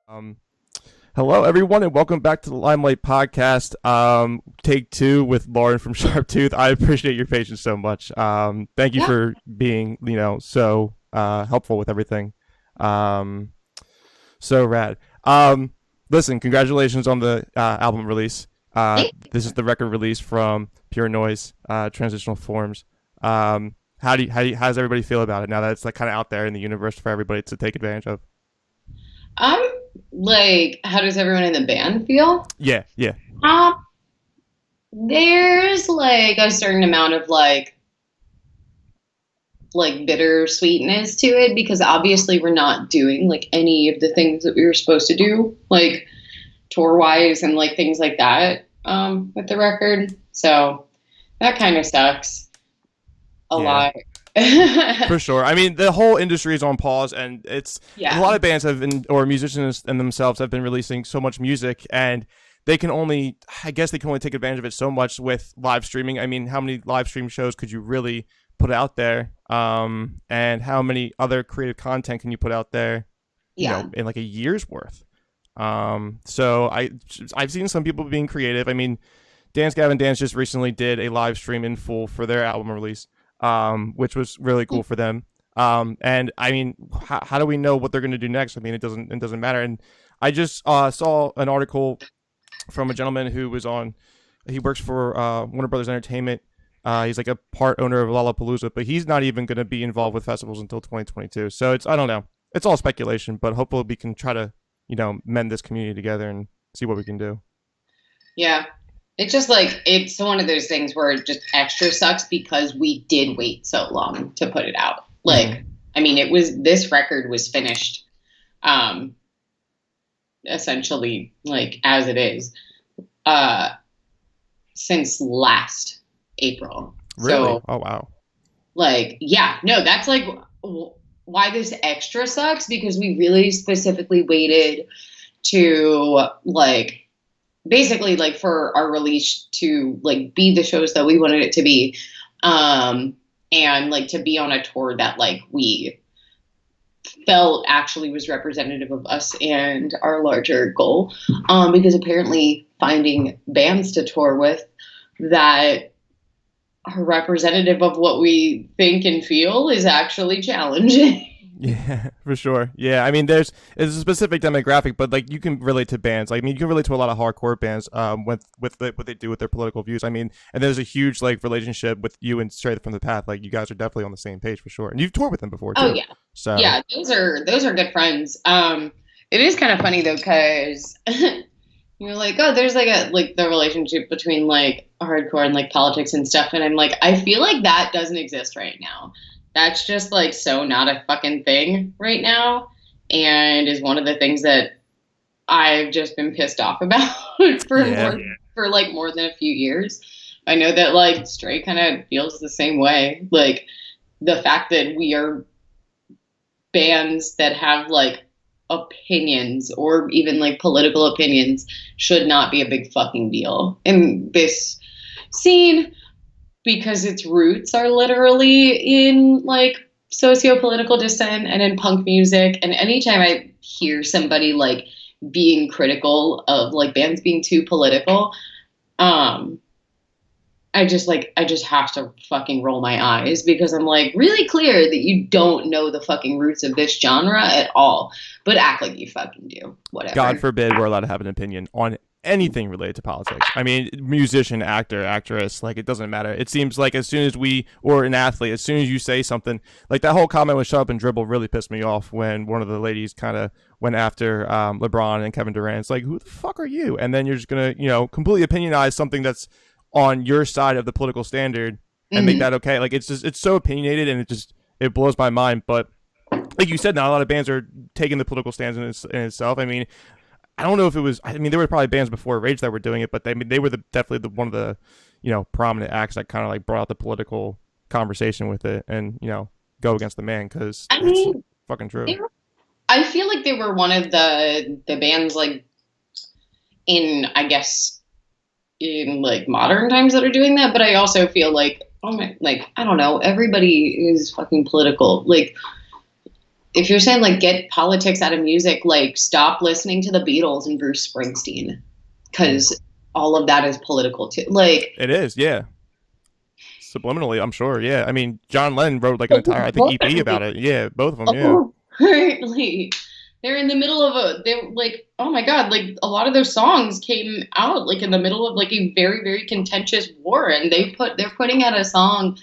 Um, Hello, everyone, and welcome back to the Limelight podcast. Take two with Lauren from Sharptooth. I appreciate your patience so much. Thank you Yeah. for being, so helpful with everything. Um, so rad. Listen, congratulations on the album release. Thank This is the record release from Pure Noise, Transitional Forms. How does everybody feel about it now that it's like kind of out there in the universe for everybody to take advantage of? Um, how does everyone in the band feel? Yeah, yeah, Um, there's like a certain amount of bitter sweetness to it because obviously we're not doing like any of the things that we were supposed to do, like tour wise and like things like that, with the record. So that kind of sucks a yeah. lot. For sure. I mean, the whole industry is on pause, and it's a Yeah. lot of bands have been, or musicians and themselves have been releasing so much music, and they can only, I guess, they can only take advantage of it so much with live streaming. I mean, how many live stream shows could you really put out there? And how many other creative content can you put out there? Yeah. In like a year's worth. So I've seen some people being creative. I mean, Dance Gavin Dance just recently did a live stream in full for their album release, which was really cool for them. And I mean, how do we know what they're going to do next? I mean, it doesn't matter. And I just saw an article from a gentleman who was on. He works for Warner Brothers Entertainment. He's like a part owner of Lollapalooza, but he's not even going to be involved with festivals until 2022. So I don't know. It's all speculation, but hopefully we can try to mend this community together and see what we can do. Yeah. It's just like it's one of those things where it just extra sucks because we did wait so long to put it out. Mm-hmm. Like, I mean, this record was finished um essentially like as it is uh since last April. Really? So Oh wow. like yeah, no, that's like why this extra sucks because we really specifically waited to like basically like for our release to like be the shows that we wanted it to be, and like to be on a tour that like we felt actually was representative of us and our larger goal, because apparently finding bands to tour with that are representative of what we think and feel is actually challenging. Yeah, for sure. Yeah, I mean, it's a specific demographic, but like you can relate to bands. Like, I mean, you can relate to a lot of hardcore bands, what they do with their political views. I mean, and there's a huge like relationship with you and Straight from the Path. Like, you guys are definitely on the same page for sure, and you've toured with them before Oh too. yeah. So Yeah, those are good friends. It is kind of funny though, because you're like, oh, there's like a like the relationship between like hardcore and like politics and stuff, and I'm like, I feel like that doesn't exist right now. That's just like so not a fucking thing right now, and is one of the things that I've just been pissed off about yeah, for like more than a few years. I know that like Stray kind of feels the same way. Like the fact that we are bands that have like opinions or even like political opinions should not be a big fucking deal in this scene because its roots are literally in like socio-political dissent and in punk music. And anytime I hear somebody like being critical of like bands being too political, um I just have to fucking roll my eyes because I'm like really clear that you don't know the fucking roots of this genre at all, but act like you fucking do. God Whatever. forbid we're allowed to have an opinion on anything related to politics. I mean, musician, actor, actress, like it doesn't matter. It seems like as soon as or an athlete, as soon as you say something, like that whole comment with shut up and dribble really pissed me off when one of the ladies kind of went after LeBron and Kevin Durant. It's like, who the fuck are you? And then you're just going to, completely opinionize something that's on your side of the political standard and make Mm-hmm. that okay. Like it's so opinionated and it blows my mind. But like you said, not a lot of bands are taking the political stance in itself. I mean, I don't know if it was. I mean, there were probably bands before Rage that were doing it, but they were definitely one of the prominent acts that kind of like brought out the political conversation with it, and go against the man because I it's mean, fucking true. they were, I feel like they were one of the bands like in I guess in like modern times that are doing that, but I also feel like oh my like I don't know, everybody is fucking political. Like if you're saying like get politics out of music, like stop listening to the Beatles and Bruce Springsteen, because all of that is political too. Like It is, yeah. Subliminally, I'm sure. Yeah, I mean, John Lennon wrote like an entire, I think, EP about it. Yeah, both of them. Yeah. Currently, they're in the middle of they're like, oh my god, like a lot of those songs came out like in the middle of like a very, very contentious war, and they're putting out a song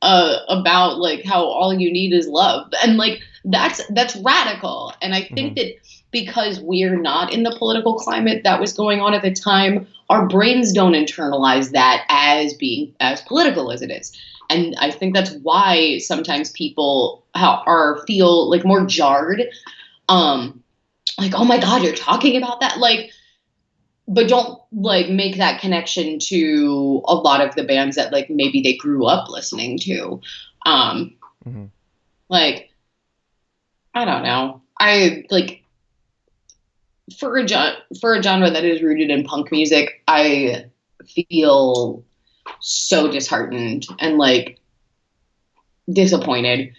about like how all you need is love, and like that's radical. And I think that because we're not in the political climate that was going on at the time, our brains don't internalize that as being as political as it is. And I think that's why sometimes people feel like more jarred, like, oh my god, you're talking about that, like, but don't like make that connection to a lot of the bands that like maybe they grew up listening to. Like, I don't know. I like for a genre that is rooted in punk music, I feel so disheartened and like disappointed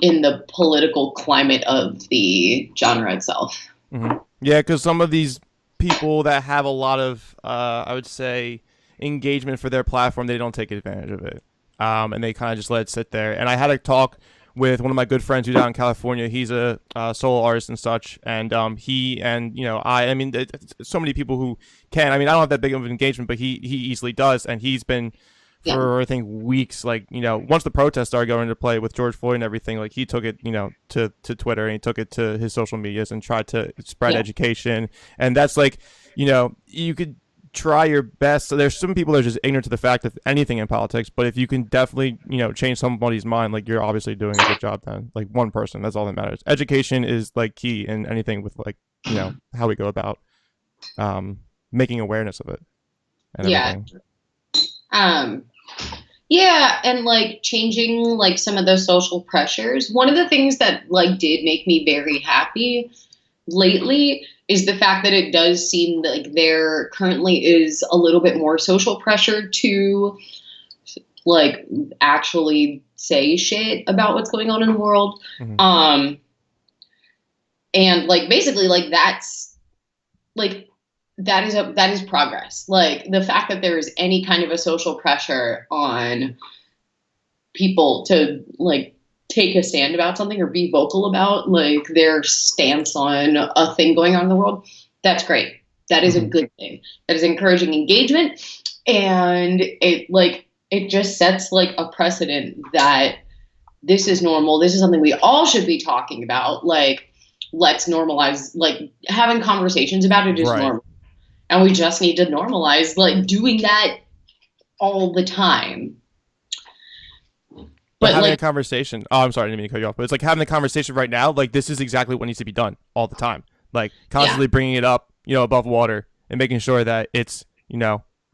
in the political climate of the genre itself. Yeah, because some of these people that have a lot of, I would say, engagement for their platform, they don't take advantage of it, and they kind of just let it sit there. And I had a talk with one of my good friends who's out in California. He's a solo artist and such, and he and I mean, so many people who can. I mean, I don't have that big of an engagement, but he easily does, and he's been for I think weeks, like once the protests started going into play with George Floyd and everything, like he took it to Twitter, and he took it to his social medias and tried to spread education. And that's like you could try your best. So there's some people that are just ignorant to the fact of anything in politics, but if you can definitely change somebody's mind, like you're obviously doing a good job. Then like one person, that's all that matters. Education is like key in anything with like how we go about making awareness of it and everything. Yeah, and like changing like some of the social pressures. One of the things that like did make me very happy lately is the fact that it does seem like there currently is a little bit more social pressure to like actually say shit about what's going on in the world. And like basically like that's like that is progress. Like the fact that there is any kind of a social pressure on people to like take a stand about something or be vocal about like their stance on a thing going on in the world, that's great. That is a good thing. That is encouraging engagement, and it just sets like a precedent that this is normal. This is something we all should be talking about. Like, let's normalize like having conversations about it is normal. And we just need to normalize like doing that all the time. But having a conversation. Oh, I'm sorry, I didn't mean to cut you off. But it's like having the conversation right now. Like this is exactly what needs to be done all the time. Like constantly bringing it up, above water and making sure that it's,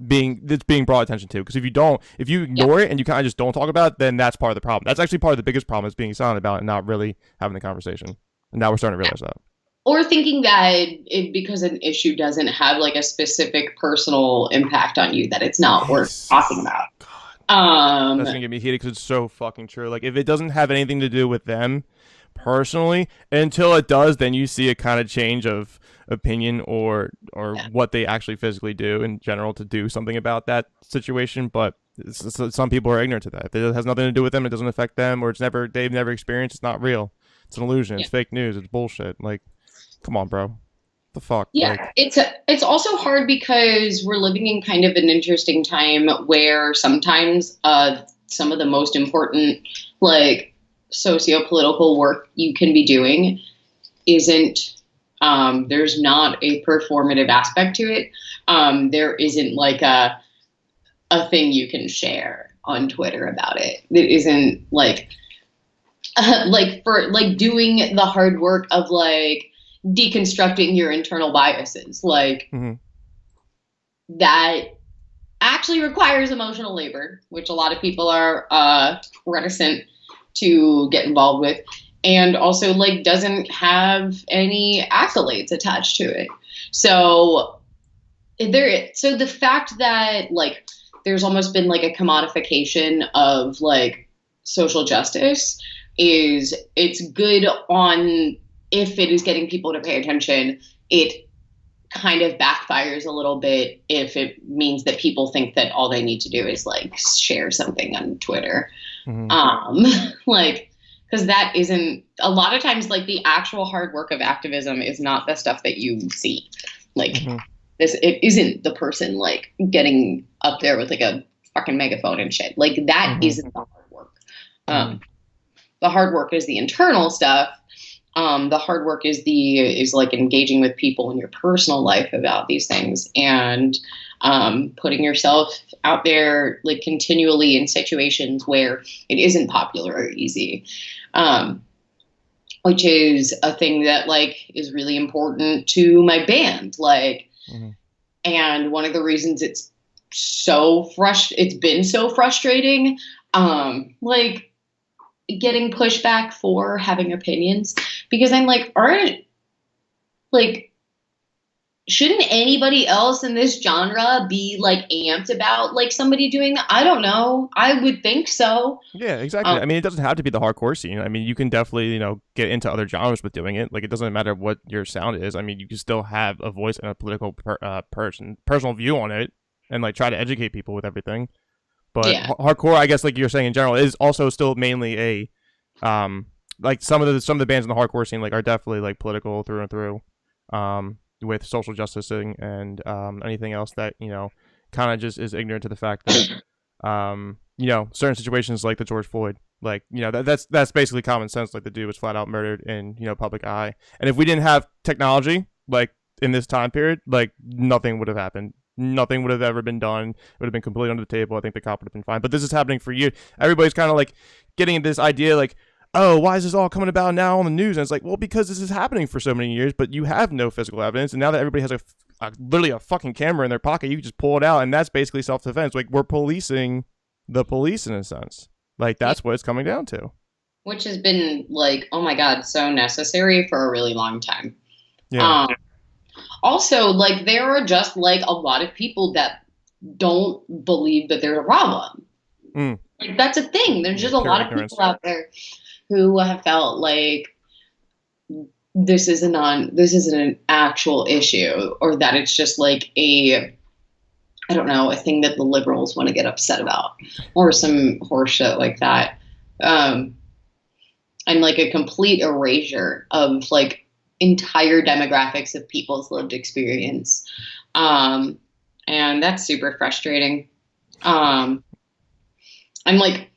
being brought attention to. Because if you ignore it and you kind of just don't talk about it, then that's part of the problem. That's actually part of the biggest problem is being silent about it and not really having the conversation. And now we're starting to realize that. Or thinking that because an issue doesn't have like a specific personal impact on you, that it's not worth talking about. God. That's gonna get me heated because it's so fucking true. Like if it doesn't have anything to do with them personally, until it does, then you see a kind of change of opinion or what they actually physically do in general to do something about that situation. But some people are ignorant to that. If it has nothing to do with them, it doesn't affect them, or they've never experienced. It's not real. It's an illusion. It's fake news. It's bullshit. Like. Come on, bro. The fuck? Yeah, like, it's also hard because we're living in kind of an interesting time where sometimes some of the most important like socio-political work you can be doing isn't there's not a performative aspect to it. There isn't like a thing you can share on Twitter about it. It isn't like for like doing the hard work of like deconstructing your internal biases, like that actually requires emotional labor, which a lot of people are reticent to get involved with, and also like doesn't have any accolades attached to it. So the fact that like there's almost been like a commodification of like social justice is it's good on if it is getting people to pay attention. It kind of backfires a little bit if it means that people think that all they need to do is like share something on Twitter. Like, because that isn't a lot of times like the actual hard work of activism is not the stuff that you see. Like it isn't the person like getting up there with like a fucking megaphone and shit. Like that isn't the hard work. The hard work is the internal stuff. The hard work is like engaging with people in your personal life about these things and putting yourself out there like continually in situations where it isn't popular or easy, which is a thing that like is really important to my band. Like, and one of the reasons it's been so frustrating, like getting pushback for having opinions, because I'm like, shouldn't anybody else in this genre be like amped about like somebody doing that? I don't know. I would think so. Yeah, exactly. I mean, it doesn't have to be the hardcore scene. I mean, you can definitely, get into other genres with doing it. Like, it doesn't matter what your sound is. I mean, you can still have a voice and a political personal view on it and like try to educate people with everything. But hardcore, I guess, like you're saying in general, is also still mainly a, like some of the bands in the hardcore scene like are definitely like political through and through, with social justicing and anything else that kind of just is ignorant to the fact that certain situations like the George Floyd, like that's basically common sense. Like the dude was flat out murdered in public eye, and if we didn't have technology like in this time period, like nothing would have happened. Nothing would have ever been done. It would have been completely under the table. I think the cop would have been fine. But this is happening for you. Everybody's kind of like getting this idea like, oh, why is this all coming about now on the news? And it's like, well, because this is happening for so many years, but you have no physical evidence. And now that everybody has literally a fucking camera in their pocket, you can just pull it out. And that's basically self-defense. Like, we're policing the police in a sense. Like, that's what it's coming down to. Which has been like, oh my God, so necessary for a really long time. Yeah. Also, like, there are just like a lot of people that don't believe that there's a problem. Like, that's a thing. There's just a lot of people out there who have felt like this isn't an actual issue, or that it's just like a thing that the liberals want to get upset about, or some horse shit like that. And like a complete erasure of like entire demographics of people's lived experience. And that's super frustrating. I'm like,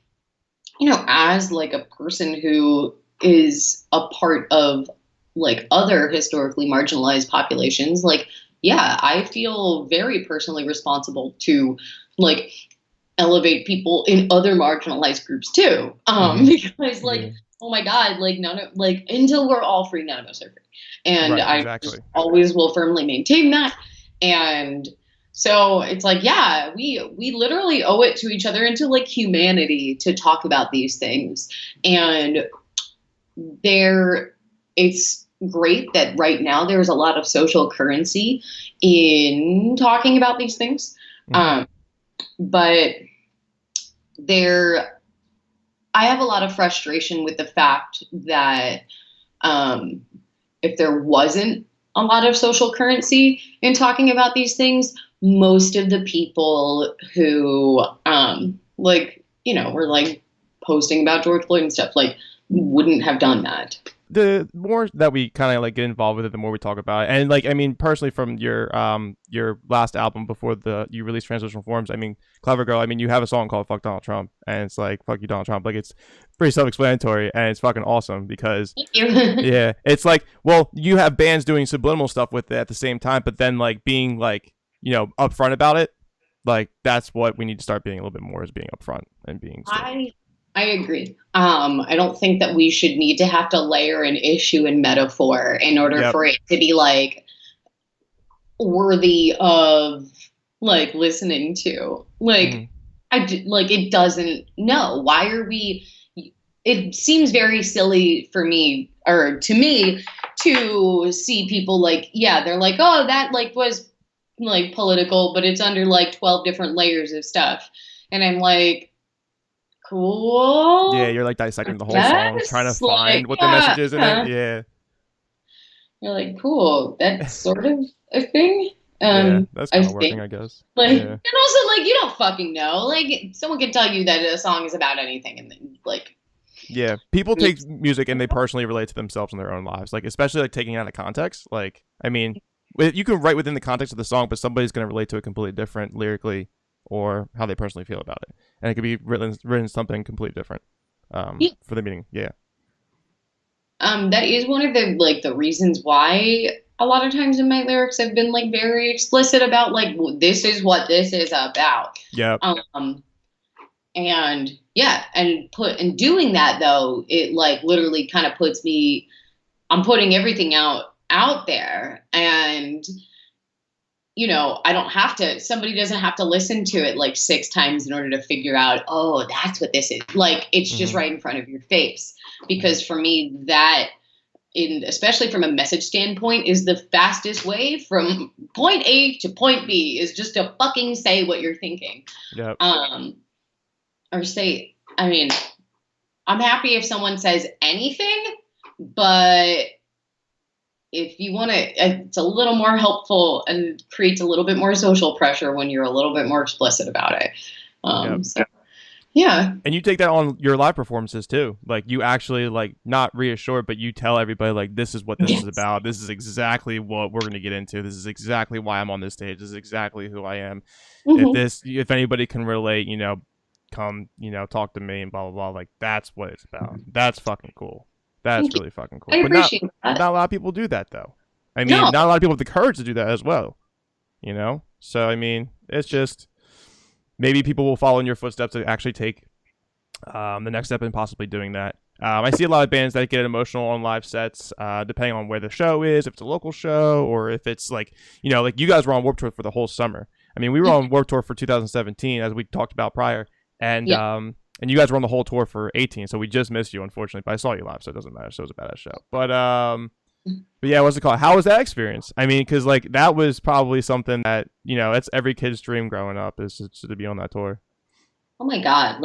as like a person who is a part of like other historically marginalized populations, like, yeah, I feel very personally responsible to like elevate people in other marginalized groups too. Because like, oh my God, like until we're all free, none of us are free. And I always will firmly maintain that. And so it's like, yeah, we literally owe it to each other and to like humanity to talk about these things. And it's great that right now there's a lot of social currency in talking about these things. But I have a lot of frustration with the fact that if there wasn't a lot of social currency in talking about these things, most of the people who were like posting about George Floyd and stuff like wouldn't have done that. The more that we kind of like get involved with it, the more we talk about it. And like, I mean, personally, from your last album before you released Transitional Forms, I mean, Clever Girl, I mean, you have a song called Fuck Donald Trump, and it's like, fuck you, Donald Trump. Like, it's pretty self-explanatory, and it's fucking awesome because yeah, it's like, well, you have bands doing subliminal stuff with it at the same time, but then like being like, upfront about it. Like, that's what we need to start being a little bit more, is being upfront and being straight. I agree. I don't think that we should need to have to layer an issue and metaphor in order for it to be like worthy of like listening to. Like, it doesn't. No, why are we? It seems very silly for me, or to me, to see people like, yeah, they're like, oh, that like was like political, but it's under like 12 different layers of stuff, and I'm like, Yeah, cool. you're like dissecting the whole song, trying to Yes, find like, what the message yeah, is in it. yeah. Yeah. You're like, cool. That's sort of a thing. Yeah, that's I kind of working, think. I guess. Like, Yeah. and also, like, you don't fucking know. Like, someone can tell you that a song is about anything, and then, like, Yeah, people you take music and they personally relate to themselves in their own lives, like especially like taking it out of context. Like, I mean, you can write within the context of the song, but somebody's going to relate to it completely different lyrically or how they personally feel about it, and it could be written something completely different yeah. for the meaning. Yeah, That is one of the like the reasons why a lot of times in my lyrics I've been like very explicit about like this is what this is about. yeah, Um, and yeah, and doing that though, it like literally kind of puts me. I'm putting everything out there, and I don't have to, somebody doesn't have to listen to it like 6 times in order to figure out, oh, that's what this is. Like, it's just mm-hmm. right in front of your face. Because Mm-hmm. for me, that, especially from a message standpoint, is the fastest way from point A to point B is just to fucking say what you're thinking. Yep. Or say, I mean, I'm happy if someone says anything, but if you want to, it's a little more helpful and creates a little bit more social pressure when you're a little bit more explicit about it. Yep. So yeah. And you take that on your live performances too. Like you actually like not reassure, but you tell everybody like this is what this is Yes. about. This is exactly what we're gonna get into. This is exactly why I'm on this stage. This is exactly who I am. Mm-hmm. If anybody can relate, come, talk to me and blah blah blah. Like that's what it's about. That's fucking cool. That's Thank you. really fucking I cool. But appreciate that. not a lot of people do that though. I mean, No. not a lot of people have the courage to do that as well. So I mean, it's just maybe people will follow in your footsteps to actually take the next step in possibly doing that. I see a lot of bands that get emotional on live sets, depending on where the show is, if it's a local show or if it's like, like you guys were on Warped Tour for the whole summer. I mean, we were on Warped Tour for 2017, as we talked about prior, and Yeah. and you guys were on the whole tour for 18, so we just missed you, unfortunately. But I saw you live, so it doesn't matter. So it was a badass show. But yeah, what's it called? How was that experience? I mean, because like that was probably something that it's every kid's dream growing up is to be on that tour. Oh my God.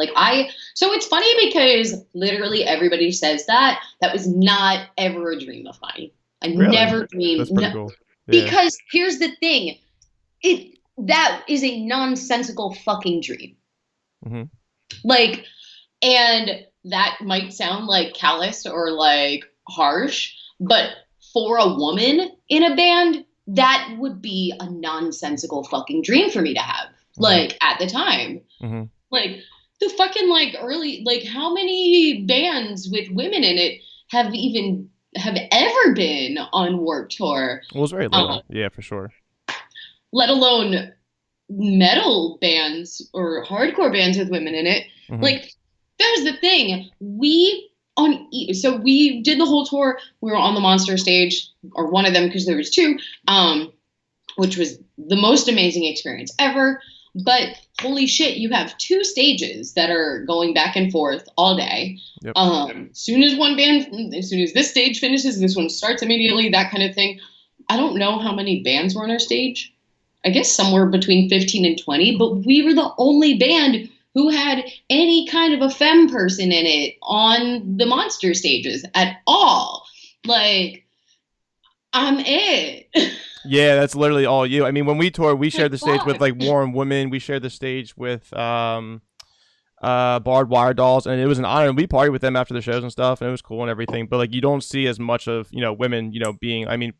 So it's funny because literally everybody says that. That was not ever a dream of mine. I Really? never dreamed. That's pretty No, cool. Yeah. because here's the thing. That is a nonsensical fucking dream. Mm-hmm. Like, and that might sound like callous or like harsh, but for a woman in a band, that would be a nonsensical fucking dream for me to have. Mm-hmm. Like at the time. Mm-hmm. Like the fucking like early, like how many bands with women in it have ever been on Warped Tour? Well, it was very little. Yeah, for sure. Let alone metal bands or hardcore bands with women in it. Mm-hmm. Like that was the thing. So we did the whole tour. We were on the Monster stage, or one of them because there was two, which was the most amazing experience ever. But holy shit, you have 2 stages that are going back and forth all day. Yep. As soon as this stage finishes, this one starts immediately, that kind of thing. I don't know how many bands were on our stage. I guess somewhere between 15 and 20, but we were the only band who had any kind of a femme person in it on the Monster stages at all. Like, I'm it. Yeah, that's literally all you. I mean, when we toured, we shared the stage with like Warren Women. We shared the stage with Barbed Wire Dolls, and it was an honor. And we partied with them after the shows and stuff, and it was cool and everything. But like, you don't see as much of women, being. I mean,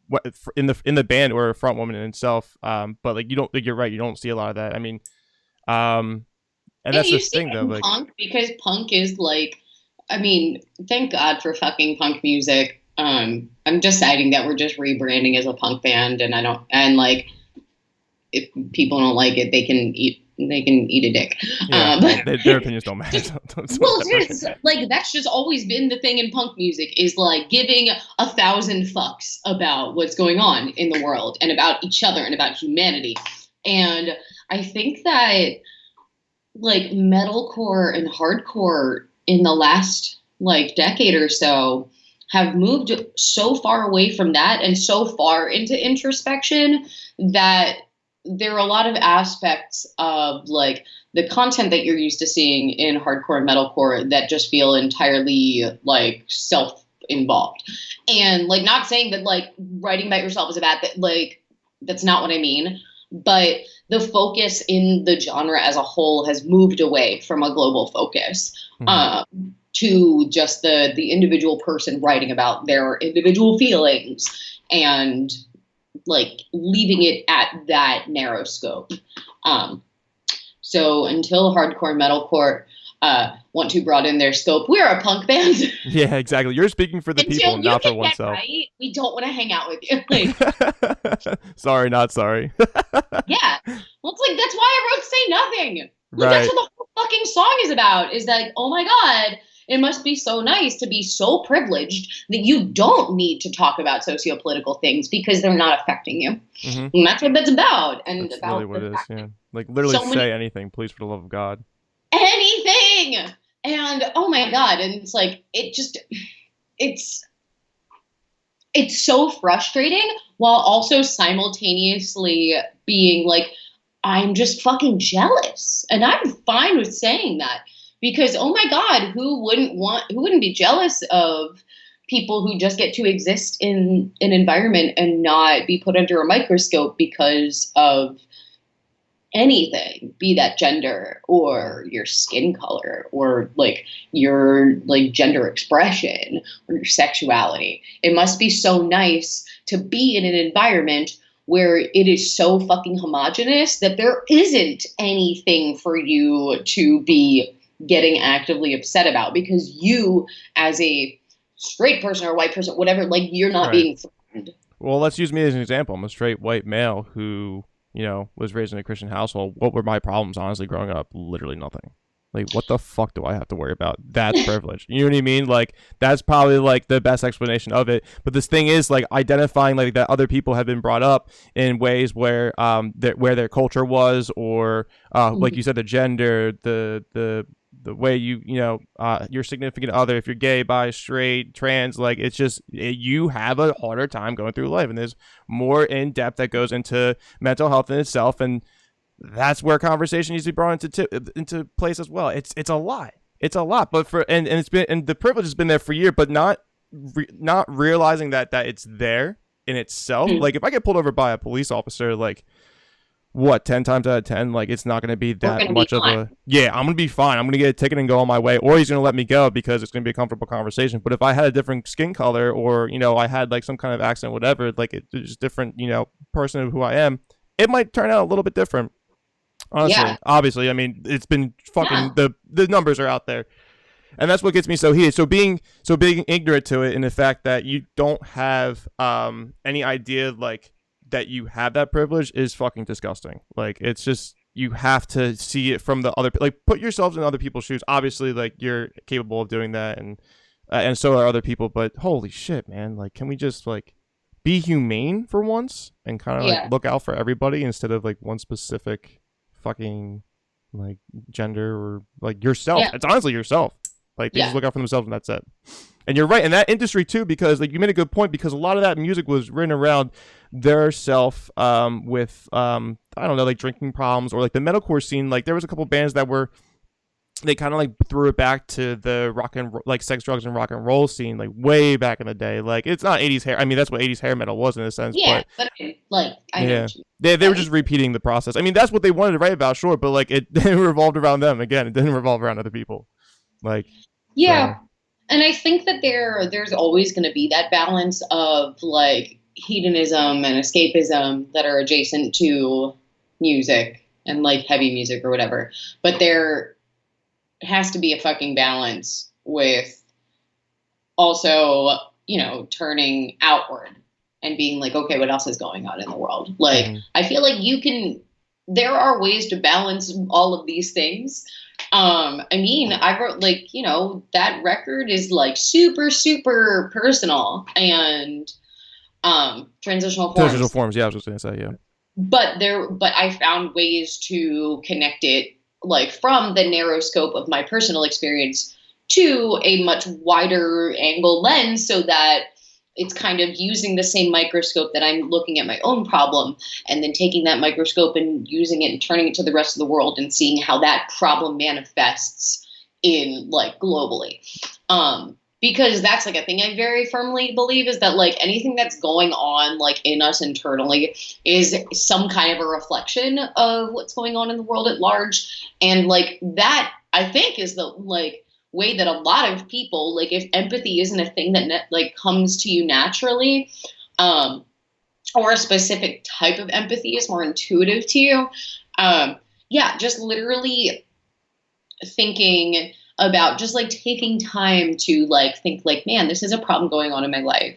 in the band or a front woman in itself. But like, you don't. Like, you're right. You don't see a lot of that. I mean, and that's the thing though. Like punk, because punk is like, I mean, thank God for fucking punk music. I'm deciding that we're just rebranding as a punk band, and like, if people don't like it, they can eat a dick. Yeah, their opinions don't matter. Well, like that's just always been the thing in punk music, is like giving 1,000 fucks about what's going on in the world and about each other and about humanity. And I think that like metalcore and hardcore in the last like decade or so have moved so far away from that and so far into introspection that there are a lot of aspects of like the content that you're used to seeing in hardcore and metalcore that just feel entirely like self-involved. And like, not saying that like writing about yourself is a bad thing, like that's not what I mean, but the focus in the genre as a whole has moved away from a global focus to just the individual person writing about their individual feelings and like leaving it at that narrow scope. So until hardcore metalcore want to broaden their scope, we're a punk band. Yeah, exactly. You're speaking for the people, not for oneself. Right, we don't want to hang out with you. Like, sorry, not sorry. yeah, well, it's like that's why I wrote "Say Nothing." Like, Right. that's what the whole fucking song is about. Is like, oh my god, it must be so nice to be so privileged that you don't need to talk about socio-political things because they're not affecting you. And that's what that's about. And that's about really what it is. Yeah, like literally say anything, please, for the love of God. Anything. And oh my god, and it's like it's so frustrating while also simultaneously being like, I'm just fucking jealous. And I'm fine with saying that because oh my god, who wouldn't be jealous of people who just get to exist in an environment and not be put under a microscope because of anything, be that gender or your skin color or like your like gender expression or your sexuality. It must be so nice to be in an environment where it is so fucking homogenous that there isn't anything for you to be getting actively upset about because you as a straight person or white person, whatever, like you're not being threatened. Well, let's use me as an example. I'm a straight white male who, you know, was raised in a Christian household. What were my problems, honestly, growing up? Literally nothing. Like, what the fuck do I have to worry about? That's privilege. You know what I mean? Like, that's probably, like, the best explanation of it. But this thing is, like, identifying, like, that other people have been brought up in ways where where their culture was or, like you said, the gender, the way you know, your significant other, if you're gay, bi, straight, trans, like it's just you have a harder time going through life, and there's more in depth that goes into mental health in itself, and that's where conversation needs to be brought into place as well. It's a lot, but it's been, and the privilege has been there for years, but not realizing that it's there in itself. Like if I get pulled over by a police officer, like, what, 10 times out of 10, like it's not going to be that much of a, yeah, I'm going to be fine. I'm going to get a ticket and go on my way, or he's going to let me go because it's going to be a comfortable conversation. But if I had a different skin color or, you know, I had like some kind of accent, whatever, like it's just different, you know, person of who I am, it might turn out a little bit different. Honestly, obviously, I mean, it's been fucking, the numbers are out there. And that's what gets me so heated. So being ignorant to it, and the fact that you don't have any idea, like, that you have that privilege is fucking disgusting. Like, it's just, you have to see it from the other, like, put yourselves in other people's shoes. Obviously, like, you're capable of doing that, and so are other people, but holy shit, man, like, can we just, like, be humane for once and kind of like look out for everybody instead of like one specific fucking like gender or like yourself? It's honestly yourself. Like, they just look out for themselves and that's it. And you're right in that industry too, because like you made a good point, because a lot of that music was written around their self with I don't know, like drinking problems, or like the metalcore scene. Like there was a couple bands that were, they kind of like threw it back to the rock and like sex, drugs, and rock and roll scene, like way back in the day. Like it's not 80s hair. I mean, that's what 80s hair metal was in a sense. Yeah, but like I know they were just repeating the process. I mean, that's what they wanted to write about, sure, but like it revolved around them again. It didn't revolve around other people. Like so. And I think that there's always going to be that balance of like hedonism and escapism that are adjacent to music and like heavy music or whatever. But there has to be a fucking balance with also, you know, turning outward and being like, okay, what else is going on in the world? Like, I feel like there are ways to balance all of these things. I mean, I wrote like, you know, that record is like super, super personal and transitional forms. Transitional forms, yeah, I was just gonna say, yeah. But I found ways to connect it like from the narrow scope of my personal experience to a much wider angle lens, so that it's kind of using the same microscope that I'm looking at my own problem, and then taking that microscope and using it and turning it to the rest of the world and seeing how that problem manifests in like globally. Because that's like a thing I very firmly believe, is that like anything that's going on like in us internally is some kind of a reflection of what's going on in the world at large. And like that, I think, is the like way that a lot of people, like, if empathy isn't a thing that like comes to you naturally, or a specific type of empathy is more intuitive to you, yeah, just literally thinking about just like taking time to like think like, man, this is a problem going on in my life.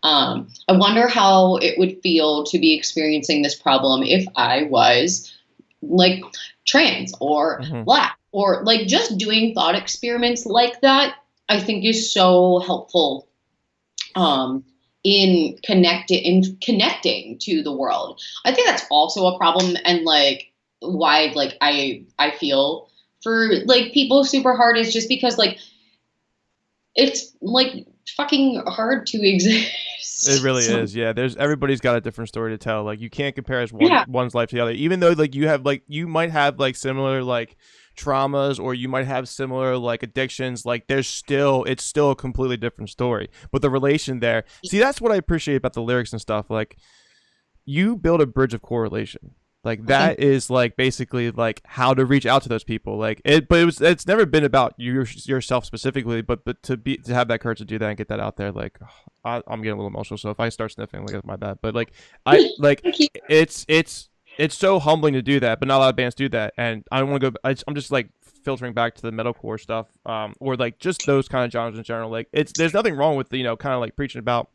I wonder how it would feel to be experiencing this problem if I was like trans or black, or like just doing thought experiments like that, I think is so helpful in connecting to the world. I think that's also a problem, and like why like I feel for like people super hard is just because like it's like fucking hard to exist. It really is. Yeah, everybody's got a different story to tell. Like you can't compare one's life to the other, even though like you might have like similar like traumas, or you might have similar like addictions. Like it's still a completely different story. But the relation there, see, that's what I appreciate about the lyrics and stuff. Like you build a bridge of correlation. Like that is like basically like how to reach out to those people. Like it's never been about yourself specifically, but to have that courage to do that and get that out there. Like I'm getting a little emotional, so if I start sniffing, like, it's my bad. But like it's so humbling to do that, but not a lot of bands do that. And I want to go. I'm just like filtering back to the metalcore stuff, or like just those kind of genres in general. Like there's nothing wrong with kind of like preaching about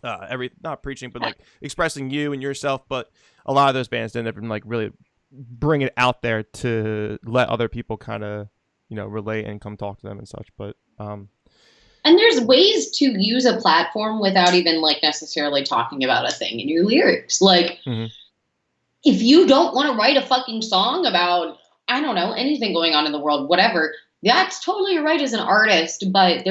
not preaching, but like expressing you and yourself. But a lot of those bands didn't ever like really bring it out there to let other people kind of relate and come talk to them and such. But and there's ways to use a platform without even like necessarily talking about a thing in your lyrics. Like if you don't want to write a fucking song about, I don't know, anything going on in the world, whatever, that's totally your right as an artist. But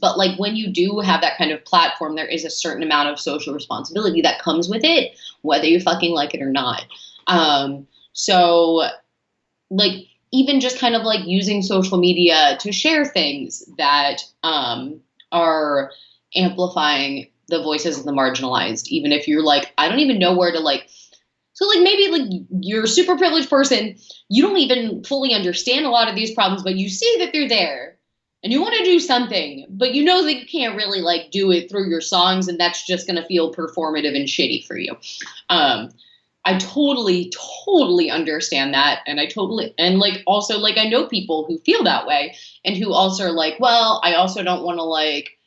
but like when you do have that kind of platform, there is a certain amount of social responsibility that comes with it, whether you fucking like it or not. So like even just kind of like using social media to share things that are amplifying the voices of the marginalized, even if you're like, I don't even know where to like. So like maybe like you're a super privileged person, you don't even fully understand a lot of these problems, but you see that they're there and you want to do something, but you know that you can't really like do it through your songs, and that's just going to feel performative and shitty for you. I totally understand that. And and like also like I know people who feel that way and who also are like, well, I also don't want to like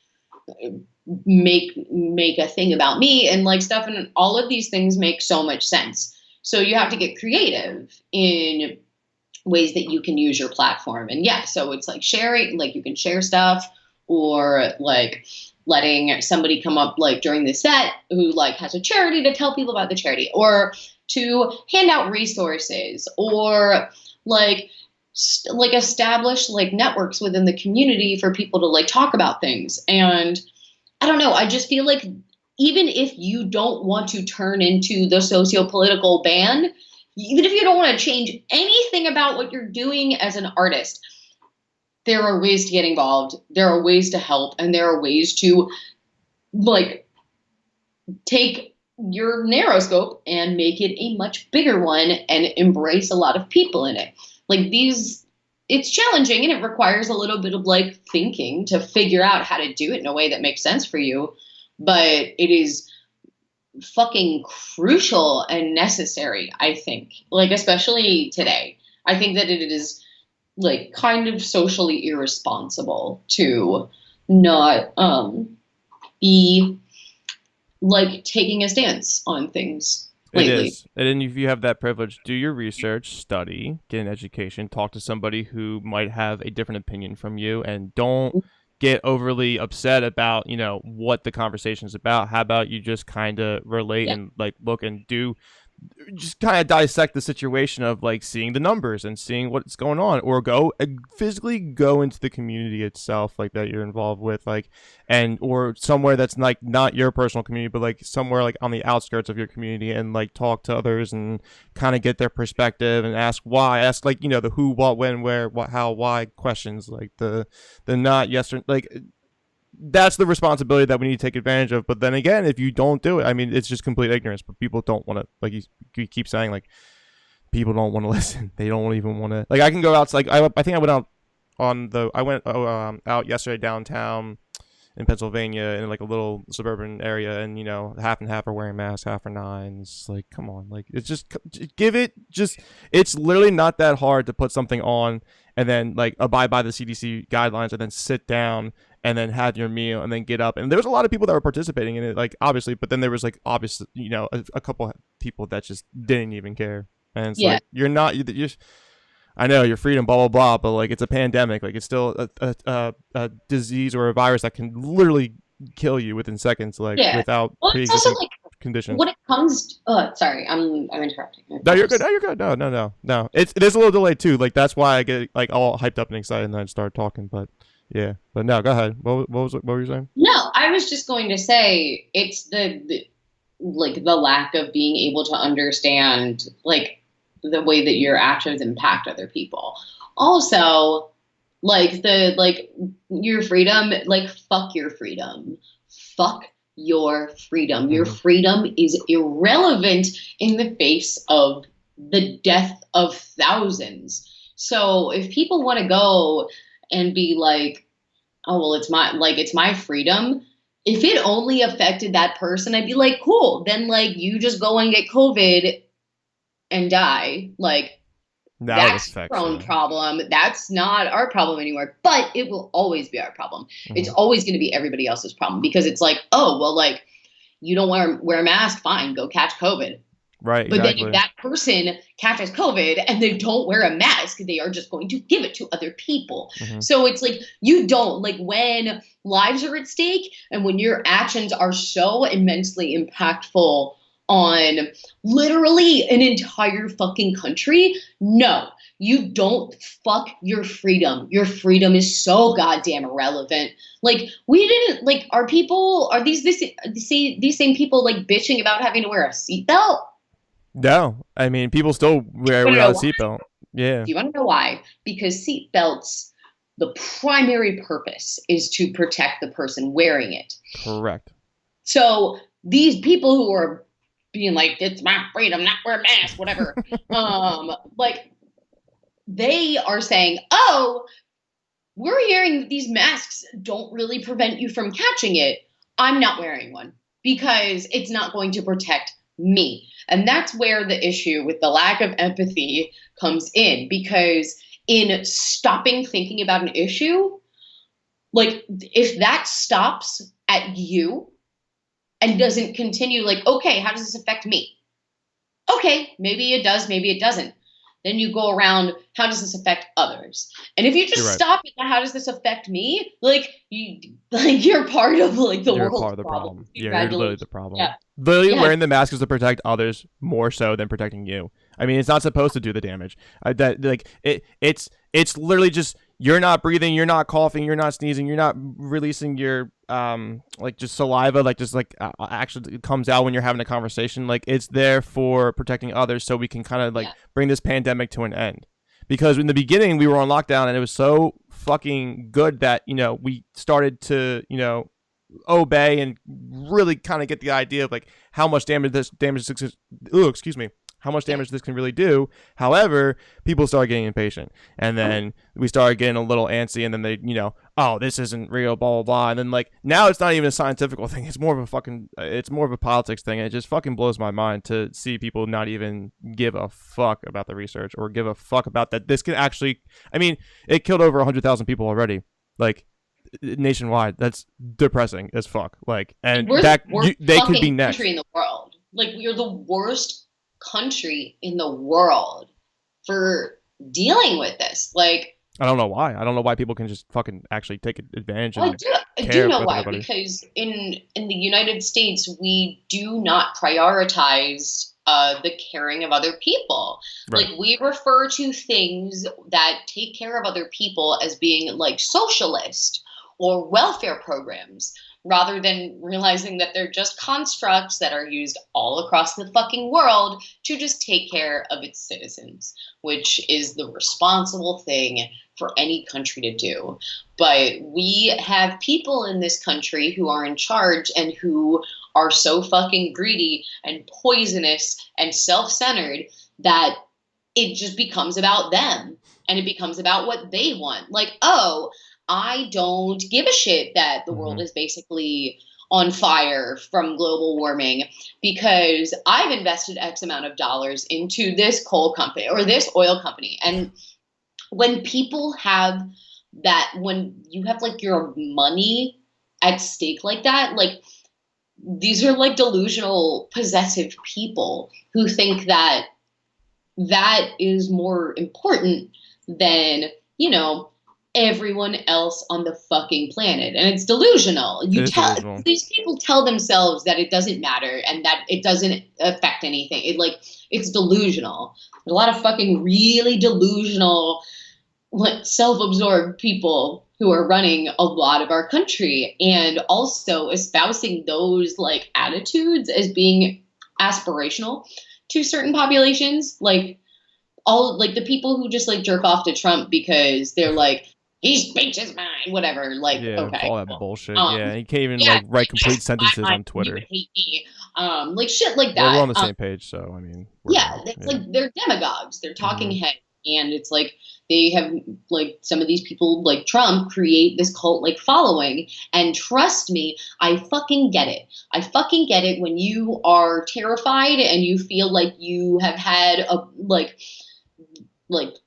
make a thing about me and like stuff, and all of these things make so much sense. So you have to get creative in ways that you can use your platform. And yeah, so it's like sharing, like you can share stuff, or like letting somebody come up like during the set who like has a charity to tell people about the charity, or to hand out resources, or like establish like networks within the community for people to like talk about things. And I don't know, I just feel like even if you don't want to turn into the socio-political band, even if you don't want to change anything about what you're doing as an artist, there are ways to get involved, there are ways to help, and there are ways to like take your narrow scope and make it a much bigger one and embrace a lot of people in it. Like it's challenging and it requires a little bit of like thinking to figure out how to do it in a way that makes sense for you. But it is fucking crucial and necessary, I think. Like, especially today. I think that it is like kind of socially irresponsible to not be like taking a stance on things lately. It is. And then if you have that privilege, do your research, study, get an education, talk to somebody who might have a different opinion from you, and don't get overly upset about, what the conversation is about. How about you just kind of relate and like look and do just kind of dissect the situation of like seeing the numbers and seeing what's going on, or go physically go into the community itself, like that you're involved with, like, and or somewhere that's like not your personal community, but like somewhere like on the outskirts of your community, and like talk to others and kind of get their perspective and ask why, ask like, you know, the who, what, when, where, what, how, why questions, like the not yes or like, that's the responsibility that we need to take advantage of. But then again, if you don't do it, I mean, it's just complete ignorance. But people don't want to, like you keep saying, like people don't want to listen. They don't even want to. Like I can go out. Like I think I went out out yesterday downtown in Pennsylvania in like a little suburban area, and you know, half and half are wearing masks, half are not. And it's like, come on, like it's just give it. Just it's literally not that hard to put something on and then like abide by the CDC guidelines and then sit down and then have your meal and then get up. And there was a lot of people that were participating in it, like obviously, but then there was like obviously, you know, a couple people that just didn't even care. And it's like, you're not, you're, I know your freedom, blah, blah, blah, but like it's a pandemic. Like it's still a disease or a virus that can literally kill you within seconds, like without pre-existing conditions. When it comes, sorry, I'm interrupting. No, you're good. No, you're good. No. There's a little delay too. Like that's why I get like all hyped up and excited and then I start talking, but. Yeah, but no, go ahead. What were you saying? No, I was just going to say it's the lack of being able to understand like the way that your actions impact other people. Also, like your freedom, like fuck your freedom. Fuck your freedom. Mm-hmm. Your freedom is irrelevant in the face of the death of thousands. So if people want to go and be like, oh, well, it's my freedom. If it only affected that person, I'd be like, cool. Then like you just go and get COVID and die. Like that's your own problem. That's not our problem anymore. But it will always be our problem. Mm-hmm. It's always going to be everybody else's problem because it's like, oh, well, like you don't wear a mask. Fine, go catch COVID. Right. But then if that person catches COVID and they don't wear a mask, they are just going to give it to other people. Mm-hmm. So it's like you don't like when lives are at stake and when your actions are so immensely impactful on literally an entire fucking country. No, you don't fuck your freedom. Your freedom is so goddamn irrelevant. Like we didn't like are these same people like bitching about having to wear a seatbelt? No, I mean people still wear without a seatbelt. Yeah. Do you want to know why? Because seatbelts, the primary purpose is to protect the person wearing it. Correct. So these people who are being like, it's my freedom, not wear a mask, whatever. Like they are saying, oh, we're hearing that these masks don't really prevent you from catching it. I'm not wearing one because it's not going to protect me. And that's where the issue with the lack of empathy comes in, because in stopping thinking about an issue, like if that stops at you and doesn't continue, like, okay, how does this affect me? Okay, maybe it does, maybe it doesn't. Then you go around, how does this affect others? And if you just stop at how does this affect me? Like you're part of like the world's part of the problem. Yeah, you're literally the problem. Yeah. Literally wearing the mask is to protect others more so than protecting you. I mean, it's not supposed to do the damage. It's literally just you're not breathing, you're not coughing, you're not sneezing, you're not releasing your like just saliva, like just like actually it comes out when you're having a conversation. Like it's there for protecting others, so we can kind of like bring this pandemic to an end. Because in the beginning we were on lockdown and it was so fucking good that we started to obey and really kind of get the idea of like how much damage this can really do. However, people started getting impatient, and then we started getting a little antsy, and then they, oh, this isn't real, blah, blah, blah. And then like now it's not even a scientific thing. It's more of a politics thing. And it just fucking blows my mind to see people not even give a fuck about the research or give a fuck about that. This can actually, I mean, it killed over 100,000 people already. Like, nationwide. That's depressing as fuck. Like, and they could be next. Country in the world. Like, we are the worst country in the world for dealing with this. Like, I don't know why. I don't know why people can just fucking actually take advantage. I do know why. Everybody. Because in the United States, we do not prioritize the caring of other people. Right. Like, we refer to things that take care of other people as being like socialist or welfare programs, rather than realizing that they're just constructs that are used all across the fucking world to just take care of its citizens, which is the responsible thing for any country to do. But we have people in this country who are in charge and who are so fucking greedy and poisonous and self-centered that it just becomes about them, and it becomes about what they want. Like, oh, I don't give a shit that the world is basically on fire from global warming because I've invested X amount of dollars into this coal company or this oil company. And when people have that, when you have like your money at stake like that, like, these are like delusional, possessive people who think that that is more important than, you know, everyone else on the fucking planet. And it's delusional. Delusional. These people tell themselves that it doesn't matter and that it doesn't affect anything. It's delusional. There's a lot of fucking really delusional, like, self-absorbed people who are running a lot of our country, and also espousing those like attitudes as being aspirational to certain populations. Like, all like the people who just like jerk off to Trump because they're like, he speaks his mind, whatever. Like, Yeah, okay, all that cool. bullshit. Yeah, you can't even like write complete sentences on Twitter. You hate me. Like shit like that. Well, we're on the same page, so I mean. It's like they're demagogues. They're talking head, and it's like they have like some of these people like Trump create this cult like following. And trust me, I fucking get it. I fucking get it when you are terrified and you feel like you have had a like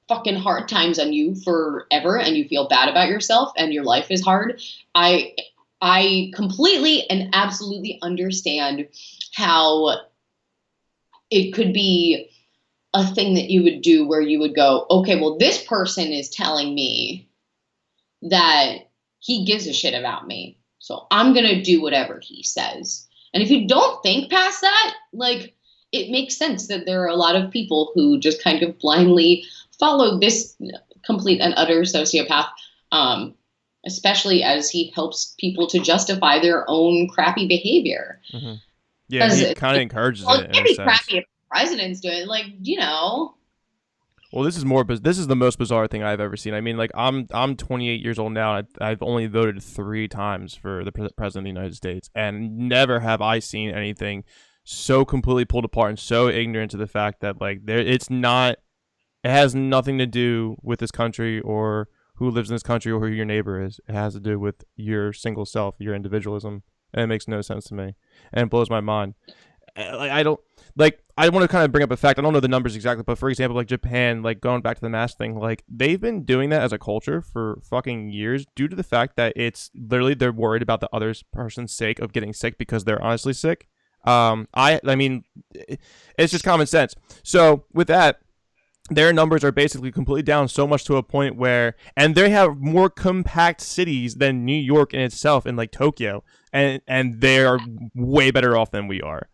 fucking hard times on you forever and you feel bad about yourself and your life is hard. I completely and absolutely understand how it could be a thing that you would do where you would go, okay, well, this person is telling me that he gives a shit about me, so I'm going to do whatever he says. And if you don't think past that, like, it makes sense that there are a lot of people who just kind of blindly follow this complete and utter sociopath, especially as he helps people to justify their own crappy behavior. Yeah, he kind of encourages it. It can't be crappy if the president's doing it, like, you know. Well, this is the most bizarre thing I've ever seen. I mean, like, I'm 28 years old now. I've only voted 3 times for the president of the United States, and never have I seen anything so completely pulled apart and so ignorant to the fact that like it has nothing to do with this country or who lives in this country or who your neighbor is. It has to do with your single self, your individualism, and it makes no sense to me, and it blows my mind. Like, I want to kind of bring up a fact. I don't know the numbers exactly, but for example, like Japan, like going back to the mask thing, like they've been doing that as a culture for fucking years due to the fact that it's literally they're worried about the other person's sake of getting sick because they're honestly sick. I mean, it's just common sense. So with that, their numbers are basically completely down so much to a point where, and they have more compact cities than New York in itself and like Tokyo, and they're way better off than we are.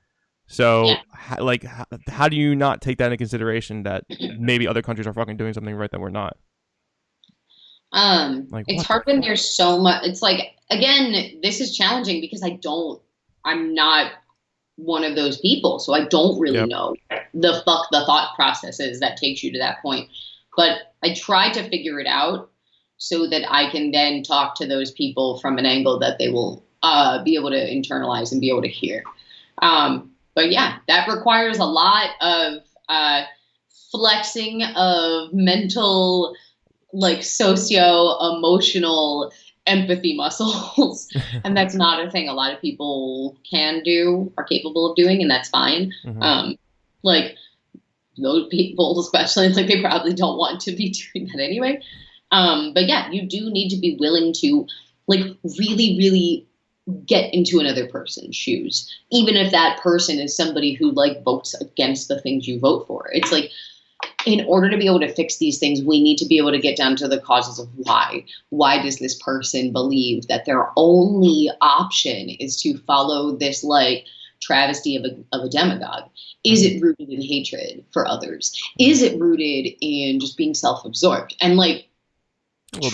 So how do you not take that into consideration that maybe other countries are fucking doing something right that we're not? Like, it's hard when there's so much. It's like, again, this is challenging because I'm not one of those people, so I don't really know the thought processes that takes you to that point. But I try to figure it out so that I can then talk to those people from an angle that they will be able to internalize and be able to hear. But yeah, that requires a lot of flexing of mental, like, socio-emotional empathy muscles. And that's not a thing a lot of people can do, are capable of doing, and that's fine. Like, those people especially, like, they probably don't want to be doing that anyway. But yeah, you do need to be willing to, like, really, really get into another person's shoes, even if that person is somebody who, like, votes against the things you vote for. It's like, in order to be able to fix these things, we need to be able to get down to the causes of why. Why does this person believe that their only option is to follow this, like, travesty of a demagogue? Is it rooted in hatred for others? Is it rooted in just being self-absorbed? And like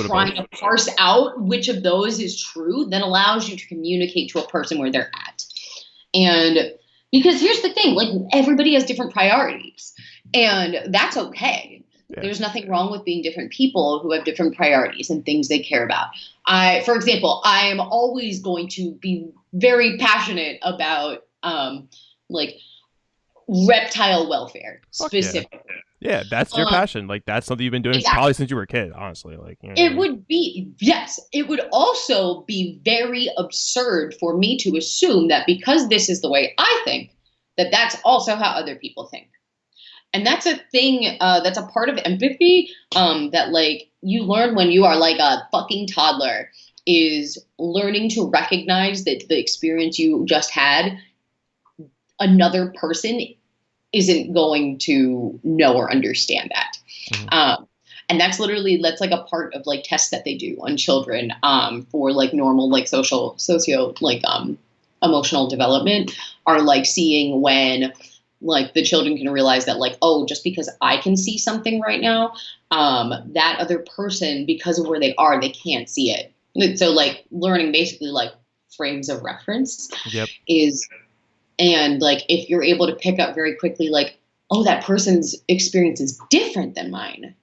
trying to parse out which of those is true then allows you to communicate to a person where they're at. And because here's the thing, like everybody has different priorities, and that's okay. Yeah. There's nothing wrong with being different people who have different priorities and things they care about. For example, I am always going to be very passionate about like reptile welfare specifically. Yeah, that's your passion. Like that's something you've been doing probably since you were a kid, honestly. Like it would be, yes. It would also be very absurd for me to assume that because this is the way I think, that that's also how other people think. And that's a thing, that's a part of empathy that like you learn when you are like a fucking toddler, is learning to recognize that the experience you just had, another person isn't going to know or understand that. Mm-hmm. And that's like a part of like tests that they do on children for like normal, like socio, like emotional development, are like seeing when like the children can realize that like, oh, just because I can see something right now, that other person, because of where they are, they can't see it. So like learning basically like frames of reference is, and like if you're able to pick up very quickly like, oh, that person's experience is different than mine.